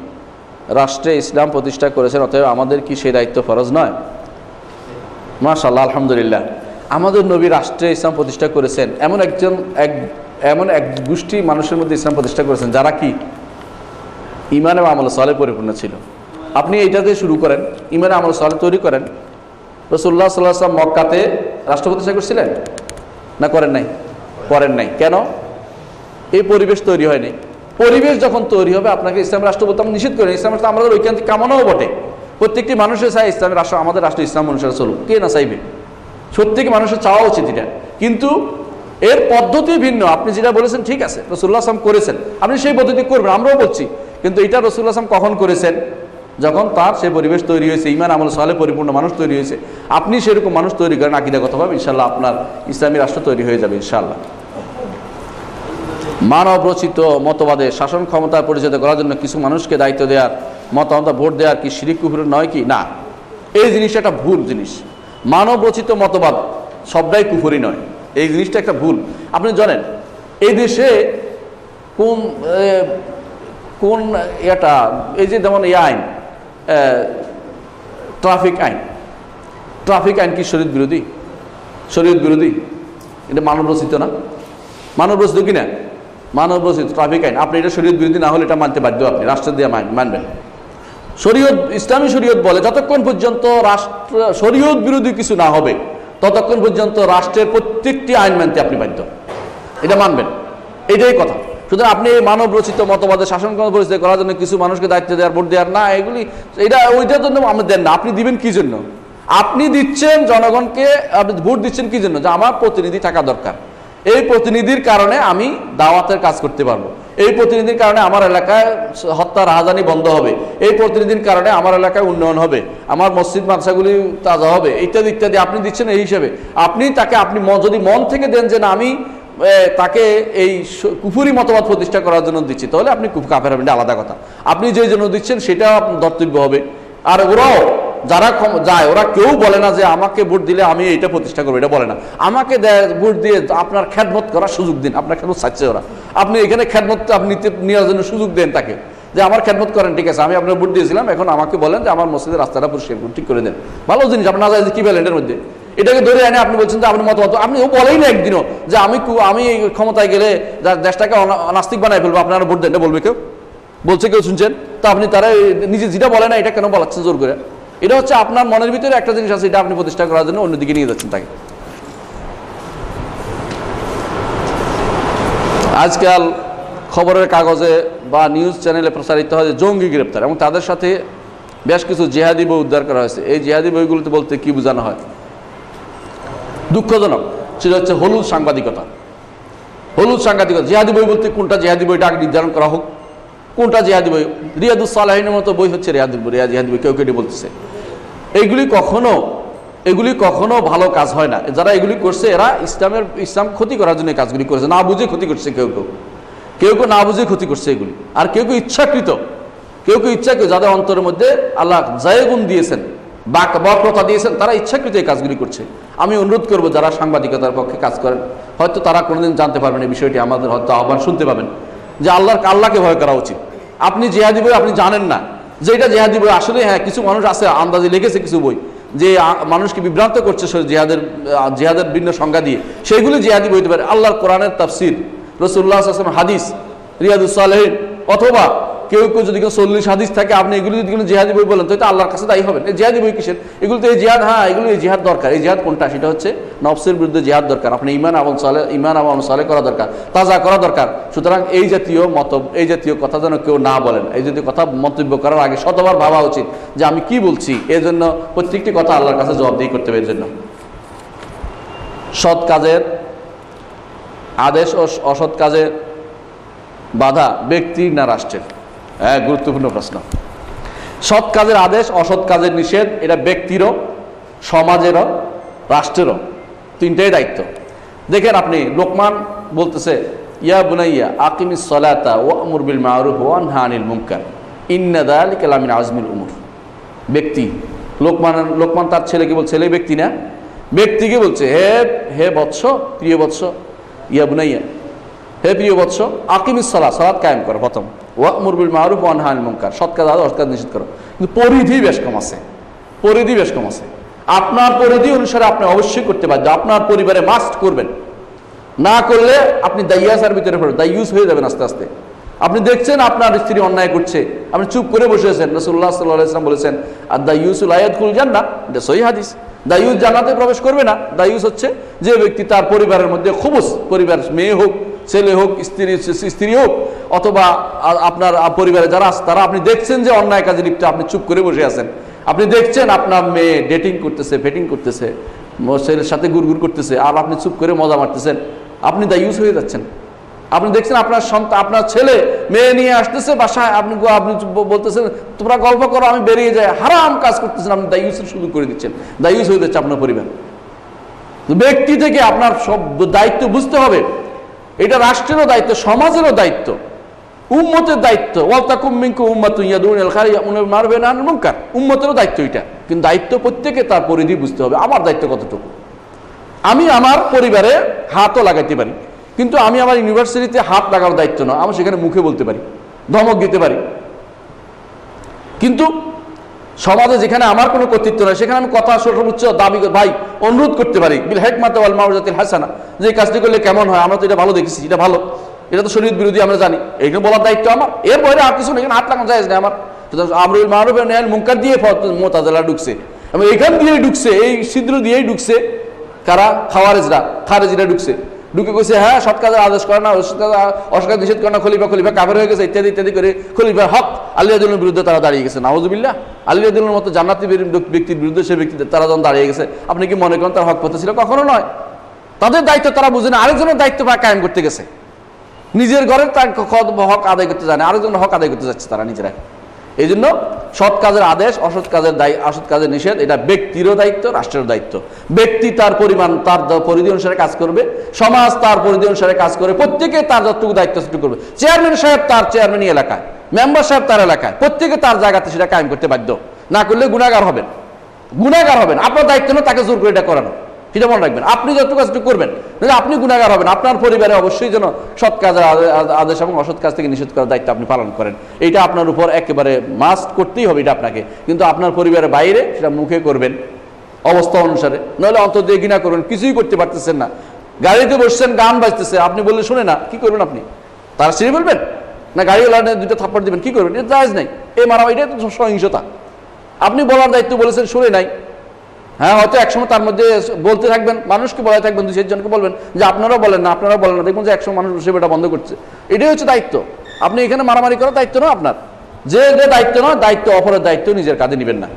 রাষ্ট্রে ইসলাম প্রতিষ্ঠা করেছেন, অতএব আমাদের কি সেই দায়িত্ব ফরজ নয়? মাশাআল্লাহ, আলহামদুলিল্লাহ। আমাদের নবী রাষ্ট্রে ইসলাম প্রতিষ্ঠা করেছেন, এমন এক গোষ্ঠী মানুষের মধ্যে ইসলাম প্রতিষ্ঠা করেছেন যারা কি ঈমান এবং আমল সালেহ পরিপূর্ণ ছিল। আপনি এইটা দিয়ে শুরু করেন, ঈমান আমল সালেহ তৈরি করেন। রাসূলুল্লাহ সাল্লাল্লাহু আলাইহি ওয়াসাল্লাম মক্কাতে রাষ্ট্র প্রতিষ্ঠা করেছিলেন না করেন নাই? কেন? এই পরিবেশ তৈরি হয়নি। পরিবেশ যখন তৈরি হবে, আপনাকে ইসলাম রাষ্ট্র বলতে আমরা নিষেধ করি। ইসলাম রাষ্ট্র আমাদের ঐকান্তিক কামনাও বটে। প্রত্যেকটি মানুষের চাই ইসলামের রাষ্ট্র, আমাদের রাষ্ট্র ইসলাম অনুসারে চলুক, কে না চাইবে? প্রত্যেক মানুষের চাওয়া উচিত এটা, কিন্তু এর পদ্ধতি ভিন্ন। আপনি যেটা বলেছেন ঠিক আছে, রাসূলুল্লাহ সাল্লাল্লাহু আলাইহি ওয়াসাল্লাম করেছেন, আপনি সেই পদ্ধতি করবেন, আমরাও বলছি। কিন্তু এটা রাসূলুল্লাহ সাল্লাল্লাহু আলাইহি ওয়াসাল্লাম কখন করেছেন? যখন তার সেই পরিবেশ তৈরি হয়েছে, ঈমান আমল সালেহ পরিপূর্ণ মানুষ তৈরি হয়েছে। আপনি সেরকম মানুষ তৈরি করেন আকীদাগতভাবে, ইনশাআল্লাহ আপনার ইসলামী রাষ্ট্র তৈরি হয়ে যাবে ইনশাআল্লাহ। মানব রচিত মতবাদে শাসন ক্ষমতা পরিচালিত করার জন্য কিছু মানুষকে দায়িত্ব দেওয়ার, মতামত ভোট দেওয়ার কি শিরক কুফর নয় কি? না, এই জিনিসটা একটা ভুল জিনিস। মানব রচিত মতবাদ সবটাই কুফরি নয়, এই জিনিসটা একটা ভুল। আপনি জানেন এই দেশে কোন এটা, এই যে যেমন এই আইন, ট্রাফিক আইন, ট্রাফিক আইন কি শরীয়ত বিরোধী? শরীয়ত বিরোধী? এটা মানব রচিত না? মানব রচিত কি না? মানব রচিত ট্রাফিক আইন। আপনি এটা শরীয়ত বিরোধী না হলে এটা মানতে বাধ্য, আপনি রাষ্ট্র দিয়ে মানবেন। শরীয়ত, ইসলামী শরীয়ত বলে যতক্ষণ পর্যন্ত রাষ্ট্র শরীয়ত বিরোধী কিছু না হবে ততক্ষণ পর্যন্ত রাষ্ট্রের প্রত্যেকটি আইন মানতে আপনি বাধ্য, এটা মানবেন, এটাই কথা। সুতরাং আপনি এই মানব রচিত মতবাদের শাসন পরিস্থিতি করার জন্য কিছু মানুষকে দায়িত্ব দেওয়ার, ভোট দেওয়ার না, এগুলি ওইটার জন্য আমরা দেন না। আপনি দিবেন কি জন্য? আপনি দিচ্ছেন জনগণকে, আপনি ভোট দিচ্ছেন কি জন্য? যে আমার প্রতিনিধি থাকা দরকার, এই প্রতিনিধির কারণে আমি দাওয়াতের কাজ করতে পারবো, এই প্রতিনিধির কারণে আমার এলাকায় হত্যা রাহাজানি বন্ধ হবে, এই প্রতিনিধির কারণে আমার এলাকায় উন্নয়ন হবে, আমার মসজিদ মাদ্রাসাগুলি তাজা হবে, ইত্যাদি ইত্যাদি। আপনি দিচ্ছেন এই হিসেবে। আপনি তাকে, আপনি যদি মন থেকে দেন যে না আমি তাকে এই কুফুরি মতবাদ প্রতিষ্ঠা করার জন্য দিচ্ছি, তাহলে আপনি কাফের হবেন, আলাদা কথা। আপনি যে জন্য দিচ্ছেন সেটা আপনার ধর্তব্য হবে। আর ওরাও যারা যায়, ওরা কেউ বলে না যে আমাকে ভোট দিলে আমি এইটা প্রতিষ্ঠা করবো, এটা বলে না। আমাকে ভোট দিয়ে আপনার খেদমত করার সুযোগ দিন, আপনার খেদমত চাচ্ছে ওরা। আপনি এখানে খেদমত আপনি নেওয়ার জন্য সুযোগ দেন তাকে, যে আমার খেদমত করেন, ঠিক আছে, আমি আপনার ভোট দিয়েছিলাম, এখন আমাকে বলেন যে আমার মসজিদের রাস্তাটা পরিষ্কার ঠিক করে দেন। ভালো জিনিস, আপনার না যায় কি বলেন এর মধ্যে? এটাকে ধরে আনে আপনি বলছেন যে আপনি মতামত, আপনি বলেই না একদিনও যে আমি ক্ষমতায় গেলে দেশটাকে নাস্তিক বানাই ফেলবো, আপনারা ভোট দেন, বলবে কেউ? বলছে কেউ? শুনছেন? তো আপনি তারা নিজে যেটা বলে না এটা কেন বলাচ্ছেন জোর করে? এটা হচ্ছে আপনার মনের ভিতরে একটা জিনিস আছে, এটা আপনি প্রতিষ্ঠা করার জন্য অন্যদিকে নিয়ে যাচ্ছেন তাকে। আজকাল খবরের কাগজে বা নিউজ চ্যানেলে প্রচারিত হয় যে জঙ্গি গ্রেপ্তার, এবং তাদের সাথে বেশ কিছু জিহাদি বই উদ্ধার করা হয়েছে। এই জিহাদি বইগুলোতে বলতে কি বোঝানো হয়? দুঃখজনক, সেটা হচ্ছে হলুদ সাংবাদিকতা। হলুদ সাংবাদিকতা। জিহাদি বই বলতে কোনটা জিহাদি বইটা আগে নির্ধারণ করা হোক, কোনটা জিহাদি বই। রিয়াদুস সালেহিনের মতো বই হচ্ছে জিহাদি বই, কেউ কেটে বলতেছে। এগুলি কখনো ভালো কাজ হয় না। যারা এগুলি করছে এরা ইসলাম ক্ষতি করার জন্য কাজগুলি করেছে, না বুঝে ক্ষতি করছে। কেউ কেউ না বুঝে ক্ষতি করছে এগুলি। আর কেউ ইচ্ছাকৃত, কেউ যাদের অন্তরের মধ্যে আল্লাহ জায়গুন দিয়েছেন, বক্রতা দিয়েছেন, তারা ইচ্ছাকৃত এই কাজগুলি করছে। আমি অনুরোধ করবো যারা সাংবাদিকতার পক্ষে কাজ করেন, হয়তো তারা কোনোদিন জানতে পারবেন এই বিষয়টি, আমাদের হয়তো আহ্বান শুনতে পাবেন যে আল্লাহকে ভয় করা উচিত। আপনি জিহাদি বই আপনি জানেন না যে এটা জিহাদি বই। আসলে হ্যাঁ, কিছু মানুষ আছে আন্দাজে লিখেছে কিছু বই যে মানুষকে বিভ্রান্ত করছে জিহাদের ভিন্ন সংজ্ঞা দিয়ে, সেইগুলি জিহাদি বই হতে পারে। আল্লাহর কোরআনের তাফসির, রাসূলুল্লাহ সাল্লাল্লাহু আলাইহি ওয়াসাল্লাম হাদিস, রিয়াদুস সালেহিন, অথবা কেউ যদি 40 হাদিস থাকে, আপনি এগুলি যদি জিহাদি বই বলেন তো আল্লাহর কাছে দায়ী হবেন। এই জিহাদি বই কিসের? এগুলো তো এই জিহাদ, হ্যাঁ এগুলো এই জিহাদ দরকার। এই জিহাদ কোনটা? সেটা হচ্ছে নফসের বিরুদ্ধে জিহাদ দরকার। আপনি ইমান আমল সালেহ করা দরকার, তাজা করা দরকার। সুতরাং এই জাতীয় কথা যেন কেউ না বলেন। এই জাতীয় কথা মন্তব্য করার আগে শতবার ভাবা উচিত যে আমি কি বলছি। এই জন্য প্রত্যেকটি কথা আল্লাহর কাছে জবাবদিহি করতে হবে। এর জন্য সৎ কাজের আদেশ ও অসৎ কাজের বাধা ব্যক্তির না রাষ্ট্রের? গুরুত্বপূর্ণ প্রশ্ন। সৎ কাজের আদেশ, অসৎ কাজের নিষেধ, এটা ব্যক্তিরও, সমাজেরও, রাষ্ট্রেরও, তিনটাই দায়িত্ব। দেখেন আপনি, লোকমান বলতেছে ইয়া বুনাইয়া আকিমিস সালাতা ওয়া'মুর বিল মা'রুফ ওয়া আনহা আনিল মুনকার ইন্না যালিকা লামিন আজমিল উমুর। ব্যক্তি, লোকমান তার ছেলেকে বলছে, ছেলে ব্যক্তি না, ব্যক্তিকে বলছে হে বৎস, প্রিয় বৎস, ইয়া বুনাইয়া, হে প্রিয় বৎস, আকিমিস সালাত কায়েম করো প্রথম, ওয়া'মুর বিল মা'রুফ ওয়া আনহা আনিল মুনকার, সৎ কাজ আদেশ, অসৎ কাজ নিষেধ করো। কিন্তু পরিধি বেশ কম আছে। আপনার পরিধি অনুসারে আপনি অবশ্যই করতে বাধ্য। আপনার পরিবারে মাস্ট করবেন, না করলে আপনি দাইয়াসার ভিতরে পড়বেন, দাইয়ুস হয়ে যাবেন আস্তে আস্তে। আপনি দেখছেন আপনার স্ত্রী অন্যায় করছে, আপনি চুপ করে বসে আছেন। রাসূলুল্লাহ সাল্লাল্লাহু আলাইহি ওয়াসাল্লাম বলেছেন আর দাইয়ুসু লা ইয়াদখুল জান্নাহ, এটা সহিহ হাদিস। দাইয়ুস জান্নাতে প্রবেশ করবে না। দাইয়ুস হচ্ছে যে ব্যক্তি তার পরিবারের মধ্যে খুবুস, পরিবার মেয়ে হোক, ছেলে হোক, স্ত্রী হোক, অথবা আপনার পরিবারে যারা আছে তারা, আপনি দেখছেন যে অন্যায় কাজে লিপ্ত, আপনি চুপ করে বসে আছেন। আপনি দেখছেন আপনার মেয়ে ডেটিং করতেছে, ফেটিং করতেছে, ছেলের সাথে গুড়গুড় করতেছে, আর আপনি চুপ করে মজা মারতেছেন, আপনি দাইয়ুস হয়ে যাচ্ছেন। আপনি দেখছেন আপনার সন্তান, আপনার ছেলে মেয়ে নিয়ে আসতেছে বাসায়, আপনি বলতেছেন তোমরা গল্প করো, আমি বেরিয়ে যাই, হারাম কাজ করতেছেন, আপনি দাইয়ুসের শুরু করে দিচ্ছেন। দাইয়ুস হয়ে যাচ্ছে আপনার পরিবার। ব্যক্তি থেকে আপনার সব দায়িত্ব বুঝতে হবে। এটা রাষ্ট্রেরও দায়িত্ব, সমাজেরও দায়িত্ব, উম্মতের দায়িত্ব। ওয়ালতাকুম মিনকুম উম্মাতুন ইয়াদউনা ইলাল খায়রি ওয়া ইয়া'মুরুনা বিল মা'রুফি ওয়া ইয়ানহাউনা আনিল মুনকার। উম্মতেরও দায়িত্ব এটা। কিন্তু দায়িত্ব প্রত্যেকে তার পরিধি বুঝতে হবে। আমার দায়িত্ব কতটুকু? আমি আমার পরিবারে হাতও লাগাইতে পারি, কিন্তু আমি আমার ইউনিভার্সিটিতে হাত লাগানোর দায়িত্ব না। আমি সেখানে মুখে বলতে পারি, ধমক দিতে পারি, কিন্তু সমাজে যেখানে আমার কোনো কর্তৃত্ব নয় সেখানে আমি কথা সর্বোচ্চ দাবি ভাই অনুরোধ করতে পারি বিল হিকমাতি ওয়াল মাউইজাতিল হাসানা, যে কাজটি করলে কেমন হয়, আমরা তো এটা ভালো দেখেছি, এটা ভালো, এটা তো শরীয়ত বিরোধী আমরা জানি, এইখানে বলার দায়িত্ব আমার। এর বাইরে আর কিছু নেই, এখানে হাত লাগানো জায়েজ নেই আমার। আমরুল মারুফ ওয়া নাহয়ুল মুনকার দিয়ে মুতাজিলা ঢুকছে, এবং এখান দিয়েই ঢুকছে, এই ছিদ্র দিয়েই ঢুকছে কারা? খারেজিরা ঢুকছে, ঢুকে কইছে হ্যাঁ সৎ কাজের আদেশ করে না, অসৎ কাজ নিষেধ করে না, খলিফা কাফের হয়ে গেছে ইত্যাদি ইত্যাদি করে খলিফার হক আলী রাদিয়াল্লাহুর বিরুদ্ধে তারা দাঁড়িয়ে গেছে। নাউযুবিল্লাহ, আলী রাদিয়াল্লাহুর মতো জান্নাতি ব্যক্তির বিরুদ্ধে সে ব্যক্তি তারা যখন দাঁড়িয়ে গেছে, আপনি কি মনে করেন তার হক পথে ছিল? কখনো নয়। তাদের দায়িত্ব তারা বুঝে না, আরেকজনের দায়িত্ব কায়েম করতে গেছে, নিজের ঘরের তার হক আদায় করতে জানে, আরেকজনের হক আদায় করতে যাচ্ছে তারা নিজেরা। এই জন্য সৎ কাজের আদেশ, অসৎ কাজের নিষেধ, এটা ব্যক্তিরও দায়িত্ব, রাষ্ট্রের দায়িত্ব। ব্যক্তি তার পরিমাণ তার পরিধি অনুসারে কাজ করবে, সমাজ তার পরিধি অনুসারে কাজ করে, প্রত্যেকে তার যতটুকু দায়িত্ব সেটুকু করবে। চেয়ারম্যান সাহেব তার চেয়ারম্যানই এলাকায়, মেম্বার সাহেব তার এলাকায়, প্রত্যেকে তার জায়গাতে সেটা কায়েম করতে বাধ্য। না করলে গুনাহগার হবেন, আপনার দায়িত্ব না তাকে জোর করে এটা করানো, সেটা মনে রাখবেন। আপনি যতটুকু কাজটুকু করবেন, আপনি গুনাহগার হবেন। আপনার পরিবারে অবশ্যই যেন সৎ কাজের আদেশ এবং অসৎ কাজ থেকে নিষেধ করার দায়িত্ব আপনি পালন করেন, এটা আপনার উপর একেবারে মাস্ট করতেই হবে এটা আপনাকে। কিন্তু আপনার পরিবারের বাইরে সেটা মুখে করবেন অবস্থা অনুসারে, নাহলে অন্তর দিয়ে ঘৃণা করবেন, কিছুই করতে পারতেছেন না। গাড়িতে বসছেন, গান বাজতেছে, আপনি বললে শুনে না, কি করবেন আপনি? তারা ছিঁড়ে ফেলবেন না গাড়িওয়ালা দুটো থাপ্পড় দিবেন? কি করবেন? এটা জায়েজ নাই, এই মারা এটাই তো সহিংসতা। আপনি বলার দায়িত্ব বলেছেন, শুনে নাই, হ্যাঁ হয়তো একসময় তার মধ্যে বলতে থাকবেন, মানুষকে বলে থাকবেন, 2-4 জনকে বলবেন যে আপনারাও বলেন না, দেখবেন যে একসময় মানুষ বসে এটা বন্ধ করছে। এটাই হচ্ছে দায়িত্ব। আপনি এখানে মারামারি করার দায়িত্ব নয় আপনার, যে দায়িত্ব নয়, দায়িত্ব অপরের দায়িত্ব নিজের কাঁধে নেবেন না।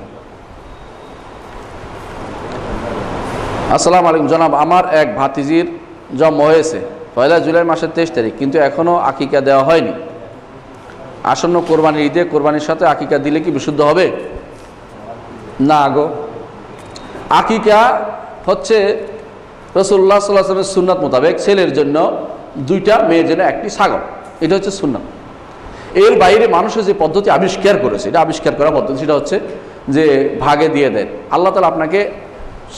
আসসালামু আলাইকুম জনাব, আমার এক ভাতিজির জন্ম হয়েছে 1 জুলাই মাসের 23 তারিখ, কিন্তু এখনো আকিকা দেওয়া হয়নি। আসন্ন কোরবানির ঈদে কোরবানির সাথে আকিকা দিলে কি বিশুদ্ধ হবে? না গো, আকিকা হচ্ছে রাসূলুল্লাহ সাল্লাল্লাহু আলাইহি ওয়াসাল্লামের সুন্নাত মোতাবেক ছেলের জন্য 2টা, মেয়ের জন্য 1টি ছাগল, এটা হচ্ছে সুন্নাত। এর বাইরে মানুষের যে পদ্ধতি আবিষ্কার করেছে, এটা আবিষ্কার করা পদ্ধতি, সেটা হচ্ছে যে ভাগে দিয়ে দেন। আল্লাহ তাআলা আপনাকে,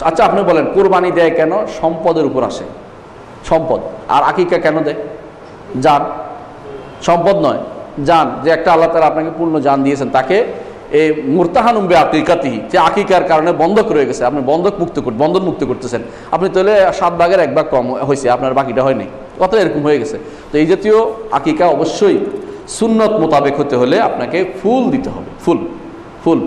আচ্ছা আপনি বলেন কোরবানি দেয় কেন? সম্পদের উপর আসে, সম্পদ। আর আকিকা কেন দেয়? জান, সম্পদ নয়, জান। যে একটা আল্লাহ তাআলা আপনাকে পূর্ণ জান দিয়েছেন, তাকে এই মুরতাহানুম বিআকিকাতিহি, যে আকিকার কারণে বন্ধক রয়ে গেছে, আপনি বন্ধন মুক্ত করতেছেন। আপনি তাহলে 7 ভাগের 1 ভাগ কম হয়েছে, আপনার বাকিটা হয়নি, কত এরকম হয়ে গেছে। তো এই জাতীয় আকিকা অবশ্যই সুন্নত মোতাবেক হতে হলে আপনাকে ফুল দিতে হবে, ফুল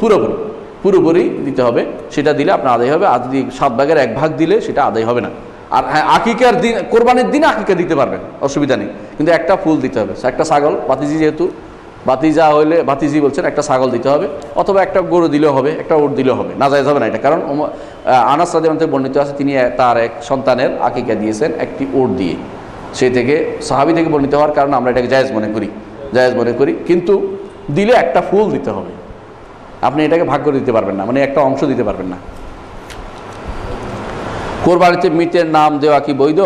পুরোপুরি দিতে হবে। সেটা দিলে আপনার আদায় হবে। আর যদি 7 ভাগের 1 ভাগ দিলে সেটা আদায় হবে না। আর হ্যাঁ, আকিকার দিন, কোরবানির দিন আকিকা দিতে পারবেন, অসুবিধা নেই, কিন্তু একটা ফুল দিতে হবে। একটা ছাগল, বাতিজি যেহেতু বাতিজা হইলে, বাতিজি বলছেন, একটা ছাগল দিতে হবে, অথবা একটা গরু দিলেও হবে, একটা উট দিলেও হবে, নাজায়েজ হবে না এটা। কারণ আনাস রাদিয়াল্লাহু আনহু বর্ণিত আছে, তিনি তার এক সন্তানের আকিকা দিয়েছেন একটি উট দিয়ে। সেই থেকে সাহাবী থেকে বর্ণিত হওয়ার কারণে আমরা এটাকে জায়েজ মনে করি। কিন্তু দিলে একটা ফুল দিতে হবে, আপনি এটাকে ভাগ করে দিতে পারবেন না, মানে একটা অংশ দিতে পারবেন না। কোরবানিতে মৃতের নাম দেওয়া কি বৈধ?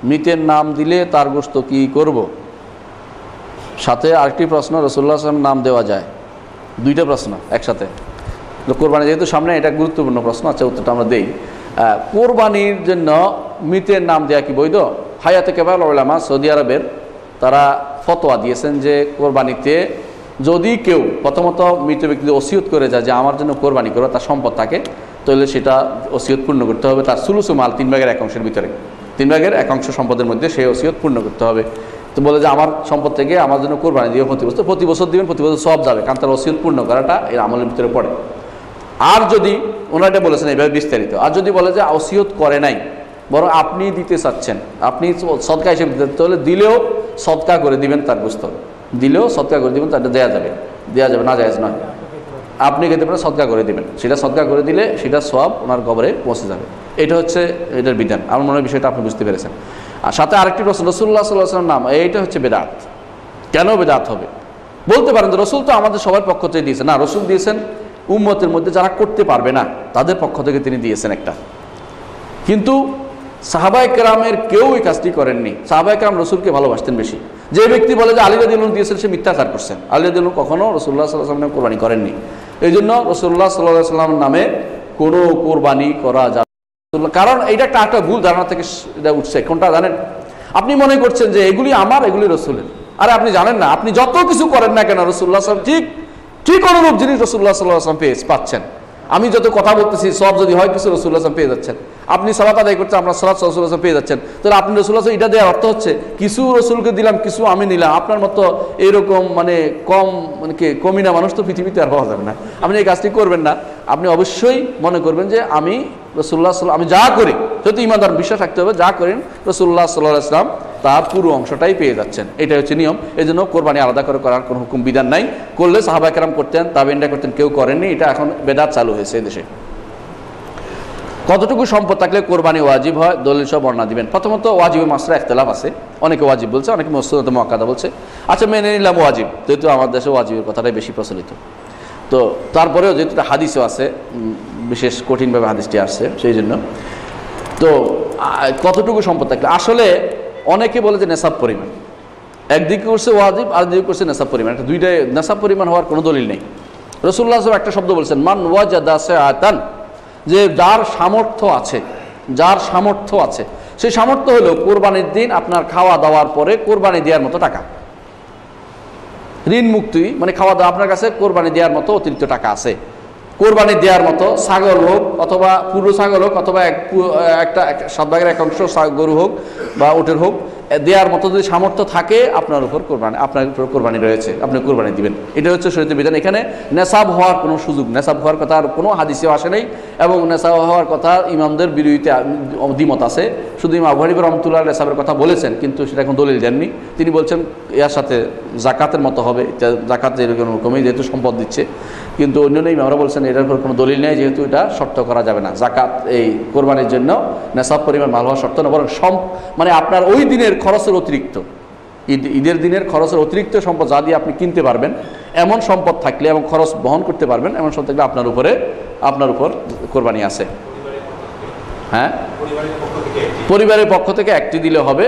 মৃতের নাম দিলে তার গোশত কি করব? সাথে আরেকটি প্রশ্ন, রাসূলুল্লাহ সাল্লাল্লাহু আলাইহি ওয়াসাল্লাম নাম দেওয়া যায়? 2টা প্রশ্ন একসাথে। কোরবানি যেহেতু সামনে, এটা গুরুত্বপূর্ণ প্রশ্ন, আচ্ছা উত্তরটা আমরা দেই। কোরবানির জন্য মৃতের নাম দেওয়া কি বৈধ? হায়াতে কেবাল উলামা সৌদি আরবের তারা ফতোয়া দিয়েছেন যে কোরবানিতে যদি কেউ প্রথমত মৃত ব্যক্তি ওসিয়ত করে যায় যে আমার জন্য কোরবানি করবে, তার সম্পদ থাকে, তাহলে সেটা ওসিয়ত পূর্ণ করতে হবে। তার সুলুসু মাল, 3 ভাগের 1 অংশের ভিতরে, 3 ভাগের 1 অংশ সম্পদের মধ্যে সেই ওসিয়ত পূর্ণ করতে হবে। তো বলে যে আমার সম্পদ থেকে আমার জন্য কোরবানি দিবে প্রতি বছর দিবেন, প্রতি বছর সব যাবে, কারণ তার ওসিয়ত পূর্ণ করাটা এর আমলের ভিতরে পড়ে। আর যদি ওনারা এটা বলেছেন এইভাবে বিস্তারিত, আর যদি বলে যে ওসিয়ত করে নাই, বরং আপনি দিতে চাচ্ছেন, আপনি সদকা হিসেবে দিতে, তাহলে দিলেও সদকা করে দিবেন, তার গোশত দিলেও সদকা করে দিবেন, তাটা দেওয়া যাবে, না জায়েজ নয়। আপনি খেতে পারেন, সদকা করে দিবেন, সেটা সদকা করে দিলে সেটা সওয়াব ওনার কবরে পৌঁছে যাবে। এটা হচ্ছে এটার বিধান। আমার মনে হয় বিষয়টা আপনি বুঝতে পেরেছেন। আর সাথে আরেকটি প্রশ্ন, রাসূলুল্লাহ সাল্লাল্লাহু আলাইহি ওয়াসাল্লাম নাম, এইটা হচ্ছে বেদাত। কেন বেদাত হবে? বলতে পারেন তো রাসূল তো আমাদের সবার পক্ষ থেকে দিয়েছেন। না, রাসূল দিয়েছেন উম্মতের মধ্যে যারা করতে পারবে না তাদের পক্ষ থেকে তিনি দিয়েছেন একটা। কিন্তু সাহাবায়ে কেরামের কেউ এই কাজটি করেননি। সাহাবায়ে কেরাম রাসূলকে ভালোবাসতেন বেশি। যে ব্যক্তি বলে যে আলী রাদিয়াল্লাহু আনহু দিয়েছেন, সে মিথ্যাচার করছেন। আলী রাদিয়াল্লাহু কখনো রাসূলুল্লাহ সাল্লাল্লাহু আলাইহি ওয়াসাল্লাম কোরবানি করেননি। এই জন্য রাসূলুল্লাহ সাল্লাল্লাহু আলাইহি ওয়াসাল্লামের নামে কোনো কোরবানি করা যাবে, কারণ এইটা একটা ভুল ধারণা থেকে এটা উঠছে। কোনটা জানেন? আপনি মনে করছেন যে এগুলি আমার, এগুলি রাসূলের। আরে আপনি জানেন না, আপনি যত কিছু করেন না কেন রাসূলুল্লাহ সাল্লাল্লাহু আলাইহি ওয়াসাল্লাম ঠিক ঠিক অনুরূপ জিনিস রাসূলুল্লাহ সাল্লাল্লাহু আলাইহি ওয়াসাল্লাম পাচ্ছেন। আমি যত কথা বলতেছি সব যদি হয় কিছু রাসূলুল্লাহ সাল্লাল্লাহু আলাইহি ওয়াসাল্লাম পেয়ে যাচ্ছেন। আপনি সালাত আদায় করছেন, আপনার সালাত রাসূলুল্লাহ সাল্লাল্লাহু আলাইহি ওয়াসাল্লাম পেয়ে যাচ্ছেন, তাহলে আপনি রাসূলুল্লাহ এটা দেওয়ার অর্থ হচ্ছে কিছু রাসূলকে দিলাম, কিছু আমি নিলাম। আপনার মতো এরকম মানে কম মানে কি কমিনা মানুষ তো পৃথিবীতে আর পাওয়া যাবে না। আপনি এই কাজটি করবেন না। আপনি অবশ্যই মনে করবেন যে আমি রাসূলুল্লাহ সাল্লাল্লাহু আমি যা করি, যদি ইমানদার বিশ্বাস রাখতে হবে, যা করেন রাসূলুল্লাহ সাল্লাল্লাহু আলাইহি ওয়াসাল্লাম তার পুরো অংশটাই পেয়ে যাচ্ছেন। এটা হচ্ছে নিয়ম। এই জন্য কোরবানি আলাদা করে করার কোনো হুকুম বিধান নাই। করলে সাহাবায়ে কেরাম করতেন, তাবেঈনরা করতেন, কেউ করেননি। এটা এখন বেদাত চালু হয়েছে দেশে। কতটুকু সম্পদ থাকলে কোরবানি ওয়াজিব হয়, দলিল সব বর্ণনা দিবেন। প্রথমত ওয়াজিবের মাসলা ইখতিলাফ আছে, অনেকে ওয়াজিব বলছে, অনেকে মুসনাদ মুআক্কাদা বলছে। আচ্ছা, মেনে নিলাম ওয়াজিব, যেহেতু আমার দেশে ওয়াজিবের কথাটাই বেশি প্রচলিত। তো তারপরেও যেহেতু হাদিসও আছে, বিশেষ কঠিনভাবে হাদিসটি আসছে, সেই জন্য তো কতটুকু সম্পদ থাকলে, আসলে অনেকে বলে যে নেসাব পরিমাণ, একদিকে করছে ওয়াজিব আর দিকে করছে নেসাব পরিমাণ। একটা দুইটাই নেসাব পরিমাণ হওয়ার কোনো দলিল নেই। রাসূলুল্লাহ সাল্লাল্লাহু আলাইহি ওয়াসাল্লাম একটা শব্দ বলছেন, মান ওয়াজাদা সাআতান, যে যার সামর্থ্য আছে, যার সামর্থ্য আছে, সেই সামর্থ্য হলো কোরবানির দিন আপনার খাওয়া দাওয়ার পরে কোরবানি দেওয়ার মতো টাকা, ঋণ মুক্তি মানে খাওয়া দাওয়া আপনার কাছে কোরবানি দেওয়ার মতো অতিরিক্ত টাকা আছে। কোরবানি দেওয়ার মতো ছাগল হোক অথবা পুরো ছাগল হোক অথবা একটা 7/1 গরু হোক বা উটের হোক, দেওয়ার মতো যদি সামর্থ্য থাকে আপনার উপর কোরবানি রয়েছে, আপনি কোরবানি দিবেন। এটা হচ্ছে শরীয়তের বিধান। এখানে নেসাব হওয়ার কোনো সুযোগ, নেসাব হওয়ার কথা আর কোনো হাদিসেও আসে নাই, এবং নেসাব হওয়ার কথা ইমামদের বিরোধিতে দ্বিমত আছে। শুধু ইমাম আবু হানিফা রাহমাতুল্লাহ নেসাবের কথা বলেছেন, কিন্তু সেটা এখন দলিল দেননি। তিনি বলছেন এর সাথে জাকাতের মতো হবে, জাকাত যেরকম রকমই যেহেতু সম্পদ দিচ্ছে, কিন্তু অন্যান্য ইমামরা বলছেন এটার উপর কোনো দলিল নেই, যেহেতু এটা শর্ত করা যাবে না। জাকাত এই কোরবানির জন্য নেসাব পরিমাণ মাল হওয়া শর্ত না, বরং মানে আপনার ওই দিনের খরচের অতিরিক্ত, ঈদের দিনের খরচের অতিরিক্ত সম্পদ যা দিয়ে আপনি কিনতে পারবেন, এমন সম্পদ থাকলে এবং খরচ বহন করতে পারবেন এমন সম্পদ থাকলে আপনার উপর কোরবানি আছে। হ্যাঁ, পরিবারের পক্ষ থেকে একটি দিলে হবে,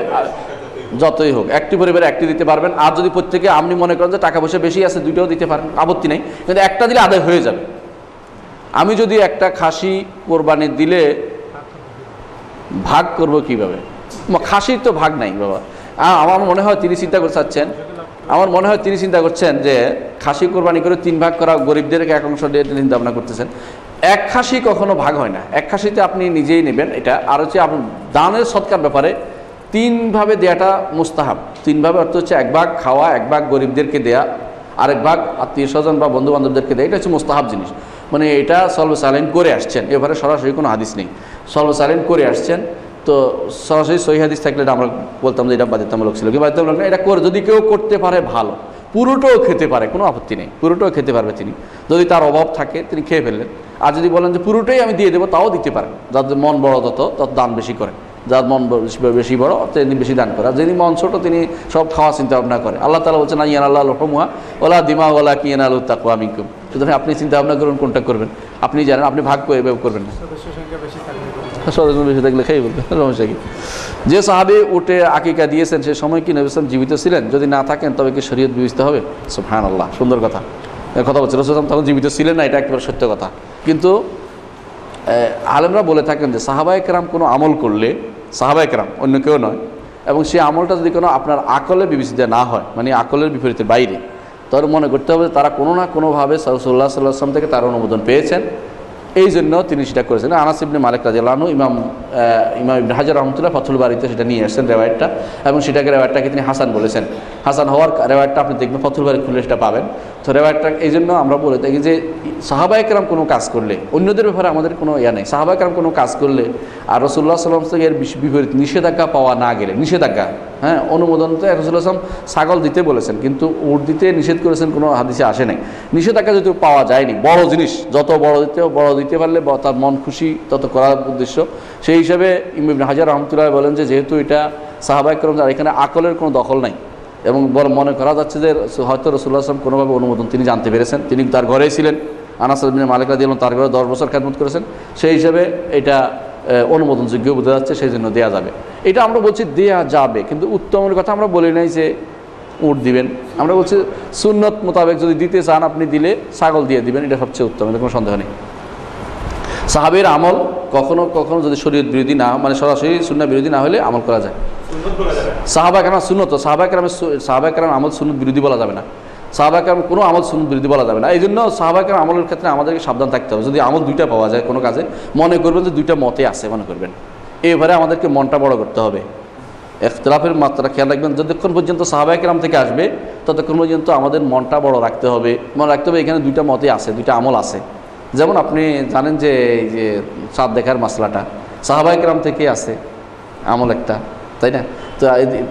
যতই হোক একটি পরিবারে একটি দিতে পারবেন। আর যদি প্রত্যেকে আপনি মনে করেন যে টাকা পয়সা বেশি আছে, দুইটাও দিতে পারেন, আপত্তি নেই, কিন্তু একটা দিলে আদায় হয়ে যাবে। আমি যদি একটা খাসি কোরবানি দিলে ভাগ করব কিভাবে? খাসির তো ভাগ নাই বাবা। আমার মনে হয় তিনি চিন্তা করছেন যে খাসি কোরবানি করে 3 ভাগ করা, গরিবদেরকে এক অংশ দিয়ে চিন্তা ভাবনা করতেছেন। এক খাসি কখনো ভাগ হয় না, এক খাসিতে আপনি নিজেই নেবেন। এটা আর হচ্ছে আপনি দানের সৎকার ব্যাপারে 3 ভাবে দেওয়াটা মুস্তাহাব। 3 ভাবে অর্থ হচ্ছে 1 ভাগ খাওয়া, 1 ভাগ গরিবদেরকে দেয়া, আরেক ভাগ আত্মীয় স্বজন বা বন্ধু বান্ধবদেরকে দেয়। এটা হচ্ছে মুস্তাহাব জিনিস, মানে এটা সাল্লাল্লাহু আলাইহি করে আসছেন। এবারে সরাসরি কোনো হাদিস নেই, সাল্লাল্লাহু আলাইহি করে আসছেন। তো সরাসরি সহিহ হাদিস থাকলে এটা আমরা বলতাম যে এটা বাধ্যতামূলক ছিল, কি বাধ্যতামূলক না। এটা যদি কেউ করতে পারে ভালো, পুরোটাও খেতে পারে, কোনো আপত্তি নেই, পুরোটাও খেতে পারবে তিনি। যদি তার অভাব থাকে তিনি খেয়ে ফেললেন। আর যদি বলেন যে পুরোটাই আমি দিয়ে দেবো, তাও দিতে পারেন। যাদের মন বড় তত দান বেশি করে, যার মন বেশি বড় তিনি বেশি দান করে। আর যিনি মন ছোট তিনি সব খাওয়া চিন্তা ভাবনা করে। আল্লাহ তাআলা বলছেন না ইয়ানাল্লাহু লুহুমুহা ওয়ালা দিমা ওয়ালা ইয়ানালুত তাকওয়া মিনকুম। সুতরাং আপনি চিন্তা ভাবনা করুন কোনটা করবেন, আপনি জানেন, আপনি ভাগ করে এভাবে করবেন না। সদস্য বেশি থাকলে খেয়ে বলবেন, সমস্যা কি? যে সাহাবী উটে আকিকা দিয়েছেন সে সময় কি নবী সাল্লাল্লাহু আলাইহি ওয়াসাল্লাম জীবিত ছিলেন? যদি না থাকেন তবে কি শরীয়ত বিবেচিত হবে? সুবহানাল্লাহ, সুন্দর কথা বলছে। রাসূল সাল্লাল্লাহু আলাইহি ওয়াসাল্লাম তখন জীবিত ছিলেন না, এটা একেবারে সত্য কথা। কিন্তু আলেমরা বলে থাকেন যে সাহাবায়ে কেরাম কোনো আমল করলে, সাহাবায়ে কেরাম অন্য কেউ নয়, এবং সেই আমলটা যদি কোনো আপনার আকলে বিবেচিত না হয়, মানে আকলের বিপরীতে বাইরে, তাহলে মনে করতে হবে তারা কোনো না কোনোভাবে রাসূলুল্লাহ সাল্লাল্লাহু আলাইহি ওয়াসাল্লাম থেকে তার অনুমোদন পেয়েছেন, এই জন্য তিনি সেটা করেছেন। আনাস ইবনে মালিক রাদিয়াল্লাহু আনহু ইমাম ইবনে হাজার রাহমাতুল্লাহ ফাথুল বারীতে সেটা নিয়ে আসছেন রেওয়ায়াতটা, এবং রেওয়ায়াতটাকে তিনি হাসান বলেছেন। হাসান হওয়ার রেওয়ায়াতটা আপনি দেখবেন ফাথুল বারী খুলে সেটা পাবেন। তো রেওয়ায়াতটা এই জন্য আমরা বলে থাকি যে সাহাবায়ে কেরাম কোনো কাজ করলে, অন্যদের ব্যাপারে আমাদের কোনো নেই, সাহাবায়ে কেরাম কোনো কাজ করলে আর রাসূলুল্লাহ সাল্লাল্লাহু আলাইহি ওয়াসাল্লাম থেকে এর বিপরীত নিষেধাজ্ঞা পাওয়া না গেলে, নিষেধাজ্ঞা অনুমোদন তো রাসূলুল্লাহ সাল্লাল্লাহু আলাইহি ওয়াসাল্লাম ছাগল দিতে বলেছেন, কিন্তু উট দিতে নিষেধ করেছেন, কোনো হাদিসে আসে নাই। নিষেধাজ্ঞা যদি পাওয়া যায়নি, বড় জিনিস যত বড় দিতে পারলে তার মন খুশি তত করার উদ্দেশ্য, সেই হিসাবে ইবনে হাজার রাহমাতুল্লাহ বলেন যে যেহেতু এটা সাহাবায়ে কেরাম আর এখানে আকলের কোনো দখল নাই, এবং বড় মনে করা যাচ্ছে যে হয়তো রাসূলুল্লাহ সাল্লাল্লাহু আলাইহি ওয়াসাল্লাম কোনোভাবে অনুমোদন তিনি জানতে পেরেছেন, তিনি তার ঘরেই ছিলেন, আনাস ইবনে মালিক রাদিয়াল্লাহু তার ঘরে 10 বছর খেদমত করেছেন, সেই হিসাবে এটা অনুমোদনযোগ্য বোঝা যাচ্ছে, সেই জন্য দেওয়া যাবে। এটা আমরা বলছি দেওয়া যাবে, কিন্তু উত্তমের কথা আমরা বলি নাই যে উট দিবেন, আমরা বলছি সুন্নত মোতাবেক যদি দিতে চান আপনি দিলে ছাগল দিয়ে দিবেন, এটা সবচেয়ে উত্তম, এটা কোনো সন্দেহ নেই। সাহাবীর আমল কখনো কখনো যদি শরীয়ত বিরোধী না, মানে সরাসরি সুন্নাহ বিরোধী না হলে আমল করা যায়। সাহাবা কেরাম সুন্নত, সাহাবা কেরাম আমল সুন্নত বিরোধী বলা যাবে না। সাহাবায়ে কেরাম কোনো আমল সুন্নাত বিরোধী বলা যাবে না। এই জন্য সাহাবায়ে কেরাম আমলের ক্ষেত্রে আমাদেরকে সাবধান থাকতে হবে। যদি আমল দুইটা পাওয়া যায় কোনো কাজে, মনে করবেন যে দুইটা মতে আছে, মনে করবেন এবারে আমাদেরকে মনটা বড় করতে হবে, ইখতিলাফের মাত্রা খেয়াল রাখবেন। যতক্ষণ পর্যন্ত সাহাবায়ে কেরাম থেকে আসবে ততক্ষণ পর্যন্ত আমাদের মনটা বড় রাখতে হবে, মনে রাখতে হবে এখানে দুইটা মতে আছে, দুইটা আমল আছে। যেমন আপনি জানেন যে এই যে চাঁদ দেখার মাসলাটা সাহাবায়ে কেরাম থেকে আছে আমল একটা, তাই না? তো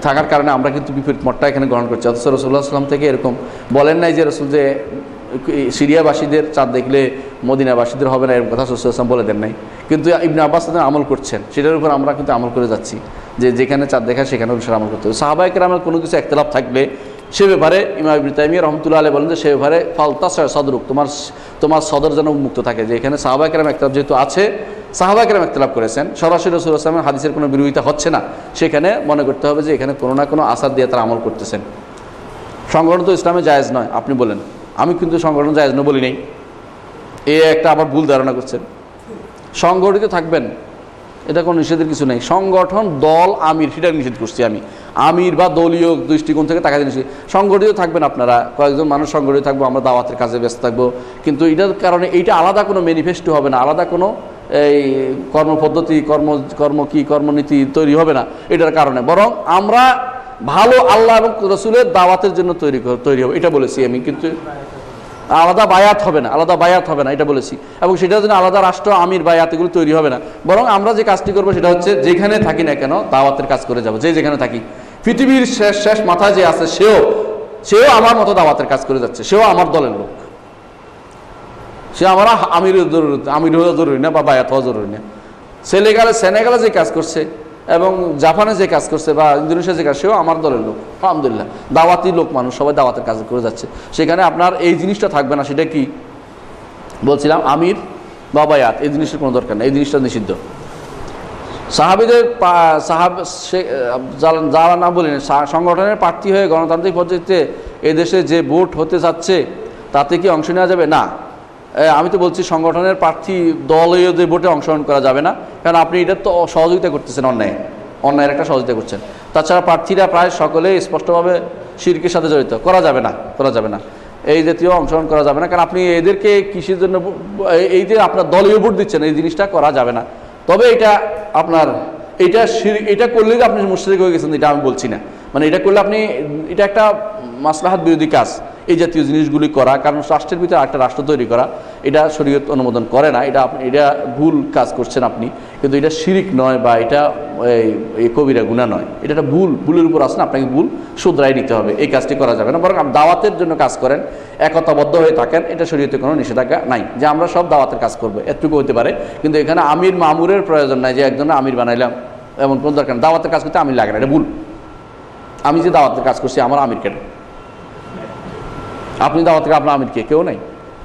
থাকার কারণে আমরা কিন্তু বিপরীত মতটা এখানে গ্রহণ করছি। অথচ রাসূলুল্লাহ সাল্লাল্লাহু আলাইহি ওয়াসাল্লাম থেকে এরকম বলেন নাই যে রাসূল যে সিরিয়াবাসীদের চাঁদ দেখলে মদিনাবাসীদের হবে না, এরকম কথা রাসূল সাল্লাল্লাহু আলাইহি ওয়াসাল্লাম বলে দেন নাই। কিন্তু ইবনে আব্বাস আমল করছেন, সেটার উপর আমরা কিন্তু আমল করে যাচ্ছি যে যেখানে চাঁদ দেখা সেখানে অনুসারে আমল করতে হবে। সাহাবায়ে কেরামের কোনো কিছু ইখতিলাফ থাকলে সে ব্যাপারে ইমাম ইবনে তাইমিয়া রাহমাতুল্লাহ আলাইহি বলেন যে সে ব্যাপারে ফালতাস সদরুক, তোমার সদর যেন উন্মুক্ত থাকে, যে এখানে সাহাবায়ে কেরাম ইখতিলাফ যেহেতু আছে, সাহাবায়ে কেরাম ইখতিলাফ করেছেন, সরাসরি রাসূল সাল্লাল্লাহু আলাইহি ওয়াসাল্লামের হাদিসের কোনো বিরোধিতা হচ্ছে না, সেখানে মনে করতে হবে যে এখানে কোনো না কোনো আসার দিয়ে তারা আমল করতেছেন। সংগঠন তো ইসলামে জায়েজ নয় আপনি বলেন, আমি কিন্তু সংগঠন জায়েজ নয় বলি নেই, এ একটা আবার ভুল ধারণা করছেন। সংগঠিত থাকবেন, এটা কোনো নিষেধের কিছু নেই। সংগঠন, দল, আমির, সেটা নিষেধ করছি আমি, আমির বা দলীয় দৃষ্টিকোণ থেকে তাকাতে নিষেধ। সংগঠিত থাকবেন আপনারা, কয়েকজন মানুষ সংগঠিত থাকবো, আমরা দাওয়াতের কাজে ব্যস্ত থাকবো, কিন্তু এটার কারণে এইটা আলাদা কোনো ম্যানিফেস্টো হবে না, আলাদা কোনো এই কর্মপদ্ধতি, কর্মনীতি তৈরি হবে না এটার কারণে, বরং আমরা ভালো আল্লাহ এবং রসুলের দাওয়াতের জন্য তৈরি হবে, এটা বলেছি আমি। কিন্তু আলাদা বায়াত হবে না, আলাদা বায়াত হবে না এটা বলেছি, এবং সেটার জন্য আলাদা রাষ্ট্র, আমির, বায়াত এগুলো তৈরি হবে না, বরং আমরা যে কাজটি করবো সেটা হচ্ছে যেখানে থাকি না কেন দাওয়াতের কাজ করে যাবো। যেখানে থাকি, পৃথিবীর শেষ মাথায় যে আছে সেও আমার মতো দাওয়াতের কাজ করে যাচ্ছে, সেও আমার দলের লোক, সে আমার আমির হওয়া জরুরি না বা বায়াত হওয়া জরুরি না। সেনেগালে যে কাজ করছে এবং জাপানে যে কাজ করছে বা ইন্দোনেশিয়া যে কাজ, সেও আমার দলের লোক, আলহামদুলিল্লাহ, দাওয়াতি লোক মানুষ, সবাই দাওয়াতের কাজ করে যাচ্ছে। সেখানে আপনার এই জিনিসটা থাকবে না, সেটা কি বলছিলাম, আমির বা বায়াত, এই জিনিসের কোনো দরকার নেই, এই জিনিসটা নিষিদ্ধ। সাহাবীদের যারা না বলেন সংগঠনের প্রার্থী হয়ে গণতান্ত্রিক পদ্ধতিতে এদেশে যে ভোট হতে যাচ্ছে তাতে কি অংশ নেওয়া যাবে? না, আমি তো বলছি সংগঠনের প্রার্থী দলীয় যে ভোটে অংশগ্রহণ করা যাবে না, কারণ আপনি এটা তো সহযোগিতা করতেছেন, অন্যায়ের একটা সহযোগিতা করছেন। তাছাড়া প্রার্থীরা প্রায় সকলেই স্পষ্টভাবে শিরকের সাথে জড়িত, করা যাবে না এই জাতীয় অংশগ্রহণ করা যাবে না, কারণ আপনি এদেরকে কিসের জন্য এই যে আপনার দলীয় ভোট দিচ্ছেন, এই জিনিসটা করা যাবে না। তবে এটা আপনার এটা করলেই আপনি মুশরিক হয়ে গেছেন, এটা আমি বলছি না, মানে এটা করলে আপনি, এটা একটা মাসলাহাত বিরোধী কাজ এই জাতীয় জিনিসগুলি করা, কারণ রাষ্ট্রের ভিতরে একটা রাষ্ট্র তৈরি করা এটা শরীয়ত অনুমোদন করে না, এটা ভুল কাজ করছেন আপনি, কিন্তু এটা শিরিক নয় বা এটা এই কবিরা গুনাহ নয়, এটা একটা ভুলের উপর আসেন, আপনাকে ভুল শুধরাই নিতে হবে, এই কাজটি করা যাবে না। বরং দাওয়াতের জন্য কাজ করেন, একতাবদ্ধ হয়ে থাকেন, এটা শরীয়তে কোনো নিষেধাজ্ঞা নাই যে আমরা সব দাওয়াতের কাজ করবো, এতটুকু হতে পারে, কিন্তু এখানে আমির মামুরের প্রয়োজন নাই যে একজনের আমির বানাইলাম, এমন কোনো দরকার। দাওয়াতের কাজ করতে আমির লাগে না, এটা ভুল। আমি যে দাওয়াতের কাজ করছি আমার আমির কেন? আপনি দাওয়াত করে আপনার আমিরকে কেউ নাই,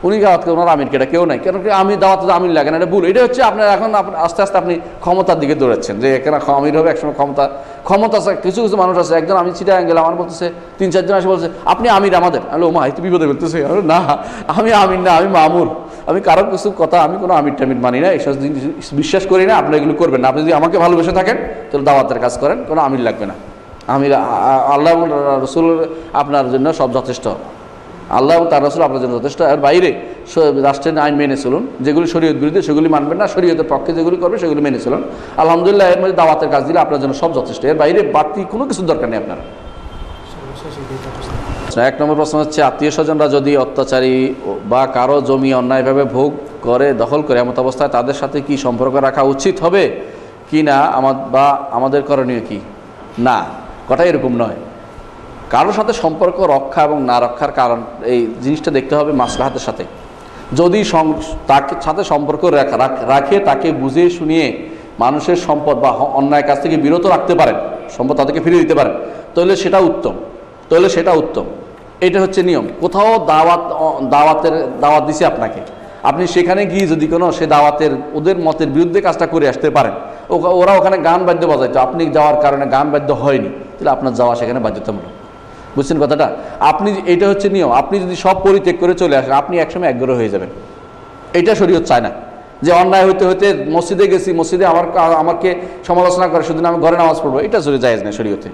উনি দাওয়াত করে ওনার আমিরকে কেউ নাই, কেন আমি দাওয়াত আমির লাগে না, এটা ভুল। এটা হচ্ছে আপনার এখন আস্তে আস্তে আপনি ক্ষমতার দিকে দৌড়াচ্ছেন, যে এখানে আমির হবে, একসময় ক্ষমতা আছে। কিছু মানুষ আছে, একজন আমি চিটাগাং গেলাম, আমার বলতেছে 3-4 জন এসে বলছে আপনি আমির আমাদের, আলো মা একটু বিপদে ফেলতেছে, না আমি আমির না, আমি মামুর, আমি কারোর কিছু কথা, আমি কোনো আমির টামির মানি না, এইসব বিশ্বাস করি না, আপনি এগুলো করবেন না। আপনি যদি আমাকে ভালোবেসে থাকেন তাহলে দাওয়াতের কাজ করেন, কোনো আমির লাগবে না। আমির আল্লাহ রসুল আপনার জন্য সব যথেষ্ট, আল্লাহ এবং তার রাসূল আপনার জন্য যথেষ্ট। এর বাইরে রাষ্ট্রের আইন মেনে চলুন, যেগুলি শরীয়ত বিরোধী সেগুলি মানবেন না, শরীয়তের পক্ষে যেগুলি করবে সেগুলি মেনে চলুন, আলহামদুলিল্লাহ। এর মধ্যে দাওয়াতের কাজ দিলে আপনার জন্য সব যথেষ্ট, এর বাইরে বাড়তি কোনো কিছুর দরকার নেই আপনার। 1 নম্বর প্রশ্ন হচ্ছে, আত্মীয় স্বজনরা যদি অত্যাচারী বা কারো জমি অন্যায়ভাবে ভোগ করে, দখল করে, এমত অবস্থায় তাদের সাথে কি সম্পর্ক রাখা উচিত হবে কি না, বা আমাদের করণীয় কি? না, কথা এরকম নয়। কারোর সাথে সম্পর্ক রক্ষা এবং না রক্ষার কারণ, এই জিনিসটা দেখতে হবে মাসলাহাতের সাথে। যদি তাকে সাথে সম্পর্ক রাখে, তাকে বুঝিয়ে শুনিয়ে মানুষের সম্পদ বা অন্যায় কাজ থেকে বিরত রাখতে পারেন, সম্পদ তাদেরকে ফিরিয়ে দিতে পারেন, তাহলে সেটা উত্তম। এটা হচ্ছে নিয়ম। কোথাও দাওয়াত দিছে আপনাকে, আপনি সেখানে গিয়ে যদি কোনো সে ওদের মতের বিরুদ্ধে কাজটা করে আসতে পারেন, ওরা ওখানে গান বাদ্য বাজাইতো, আপনি যাওয়ার কারণে গান বাদ্য হয়নি, তাহলে আপনার যাওয়া সেখানে বাধ্যতামূলক। বুঝছেন কথাটা? এটা হচ্ছে নিয়ম। আপনি যদি সব পরিত্যাগ করে চলে আসেন, আপনি একসময় একগ্রহ হয়ে যাবেন, এটা শরীয়ত চায় না। যে অন্যায় হইতে হইতে মসজিদে গেছি, মসজিদে আমাকে সমালোচনা করে, শুধু আমি ঘরে নামাজ পড়বো, এটা চলে জায়েজ না শরীয়তে।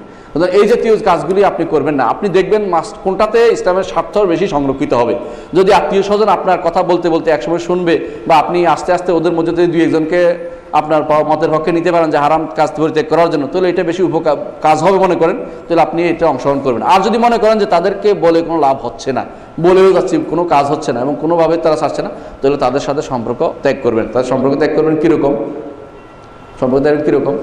এই জাতীয় কাজগুলি আপনি করবেন না। আপনি দেখবেন কোনটাতে ইসলামের স্বার্থ বেশি সংরক্ষিত হবে। যদি আত্মীয় স্বজন আপনার কথা বলতে বলতে একসময় শুনবে, বা আপনি আস্তে আস্তে ওদের মধ্যে থেকে দুই একজনকে আপনার মতের পক্ষে নিতে পারেন যে হারাম কাজ পরিত্যাগ করার জন্য, তাহলে এটা বেশি উপকার কাজ হবে মনে করেন, তাহলে আপনি এটা অংশগ্রহণ করবেন। আর যদি মনে করেন যে তাদেরকে বলে কোনো লাভ হচ্ছে না, বলেও যাচ্ছি কোনো কাজ হচ্ছে না এবং কোনোভাবে তারা ছাড়ছে না, তাহলে তাদের সাথে সম্পর্ক ত্যাগ করবেন। তাদের সম্পর্ক ত্যাগ করবেন কীরকম? সম্পর্ক ত্যাগ কীরকম?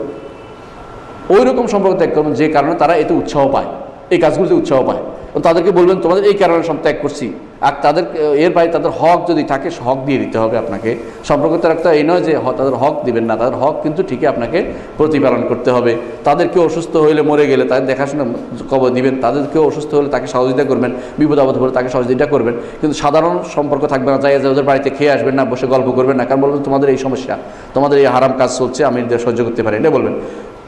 ওই রকম সম্পর্ক ত্যাগ করবেন যে কারণে তারা এতে উৎসাহ পায়, এই কাজগুলিতে উৎসাহ পায়। তাদেরকে বলবেন তোমাদের এই কারণে ত্যাগ করছি, আর তাদের এর বাইরে তাদের হক যদি থাকে হক দিয়ে দিতে হবে আপনাকে। সম্পর্ক রাখতে এই নয় যে তাদের হক দিবেন না, তাদের হক কিন্তু ঠিকই আপনাকে প্রতিপালন করতে হবে। তাদেরকে অসুস্থ হইলে, মরে গেলে তাদের দেখাশোনা কবর দিবেন, তাদেরকে অসুস্থ হলে তাকে সহযোগিতা করবেন, বিপদ আপদ হলে তাকে সহযোগিতা করবেন, কিন্তু সাধারণ সম্পর্ক থাকবে না। যাই ওদের বাড়িতে খেয়ে আসবেন না, বসে গল্প করবেন না, কারণ বলবেন তোমাদের এই সমস্যা, তোমাদের এই হারাম কাজ চলছে, আমি সহ্য করতে পারি, এটা বলবেন।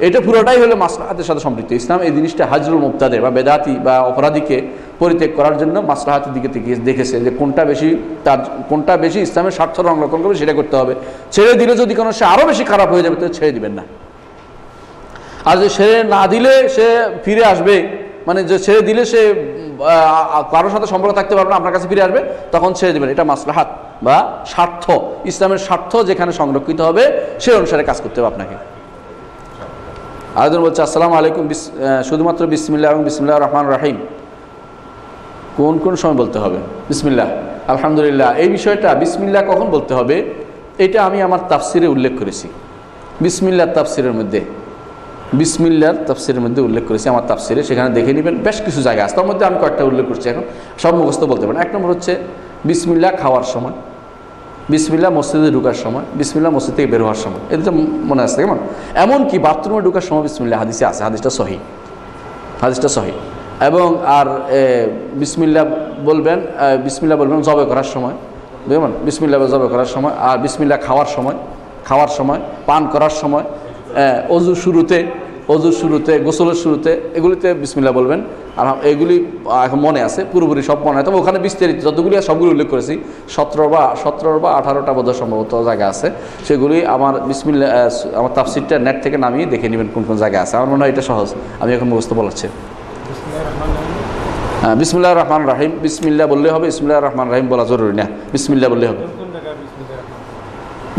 এটা পুরোটাই হলো মাসলাহাতের সাথে সম্পৃক্ত। ইসলাম এই জিনিসটা হাজরুল মুবতাদে বা বেদাতি বা অপরাধীকে পরিত্যাগ করার জন্য মাসলাহাতের দিকে দেখেছে যে কোনটা বেশি ইসলামের স্বার্থ সংরক্ষণ করবে সেটা করতে হবে। ছেড়ে দিলে যদি কোনো সে আরও বেশি খারাপ হয়ে যাবে, তো ছেড়ে দিবেন না। আর যে ছেড়ে না দিলে সে ফিরে আসবে, মানে যে ছেড়ে দিলে সে কারোর সাথে সম্পর্ক থাকতে পারবে না, আপনার কাছে ফিরে আসবে, তখন ছেড়ে দেবেন। এটা মাসলাহাত বা স্বার্থ, ইসলামের স্বার্থ যেখানে সংরক্ষিত হবে সেই অনুসারে কাজ করতে হবে আপনাকে। আরেকজন বলছে আসসালামু আলাইকুম, শুধুমাত্র বিসমিল্লাহ এবং বিসমিল্লাহির রহমানির রহিম কোন কোন সময় বলতে হবে? বিসমিল্লাহ, আলহামদুলিল্লাহ, এই বিষয়টা বিসমিল্লাহ কখন বলতে হবে এটা আমি আমার তাফসিরে উল্লেখ করেছি। বিসমিল্লাহর তাফসিরের মধ্যে উল্লেখ করেছি আমার তাফসিরে, সেখানে দেখে নেবেন। বেশ কিছু জায়গা আছে, তার মধ্যে আমি কয়েকটা উল্লেখ করছি, এখন সব মুখস্থ বলতে পারেন। এক নম্বর হচ্ছে বিসমিল্লাহ খাওয়ার সময়, বিসমিল্লাহ মসজিদে ঢোকার সময়, বিসমিল্লাহ মসজিদ থেকে বের হওয়ার সময়, এটা তো মনে আসছে কেমন। এমনকি বাথরুমে ঢোকার সময় বিসমিল্লাহ হাদিসে আছে, হাদিসটা সহিহ। এবং আর বিসমিল্লাহ বলবেন জবে করার সময়, বুঝলেন, বিসমিল্লাহ জবে করার সময়, আর বিসমিল্লাহ খাওয়ার সময়, পান করার সময়, অজুর শুরুতে, গোসলের শুরুতে, এগুলিতে বিসমিল্লাহ বলবেন। আর এগুলি এখন মনে আছে, পুরোপুরি সব মনে হয়, তবে ওখানে বিস্তারিত যতগুলি সবগুলি উল্লেখ করেছি, 17 বা 18টা বোধহয় সম্ভবত জায়গা আছে, সেগুলি আমার বিসমিল্লাহ আমার তাফসিরটা নেট থেকে নামিয়ে দেখে নেবেন কোন কোন জায়গা আছে। আমার মনে হয় এটা সহজ, আমি এখন মুখস্থ বলাচ্ছি। বিসমিল্লাহির রহমানির রহিম, বিসমিল্লাহ বললে হবে, বিসমিল্লাহির রহমানির রহিম বলা জরুরি না, বিসমিল্লাহ বললে হবে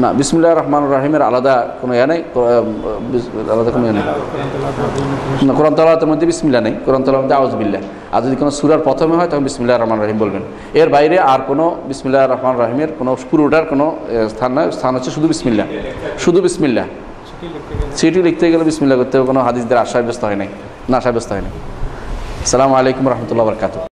না। বিসমিল্লাহির রহমানির রহিমের আলাদা কোনো নেই, না। কোরআন তেলাওয়াতের মধ্যে বিসমিল্লাহ নেই, কোরআন তেলাওয়াতের মধ্যে আউযুবিল্লাহ। আর যদি কোনো সূরার প্রথমে হয় তখন বিসমিল্লাহির রহমানির রহিম বলবেন। এর বাইরে আর কোনো বিসমিল্লাহির রহমানির রহিমের কোনো পুরোটার কোনো স্থান নয়, স্থান হচ্ছে শুধু বিসমিল্লাহ। সিটি লিখতে গেলে বিসমিল্লাহ করতে হবে, কোনো হাদিসদের সাব্যস্ত হয় নাই। আসসালামু আলাইকুম ওয়া রাহমাতুল্লাহি ওয়া বারাকাতুহু।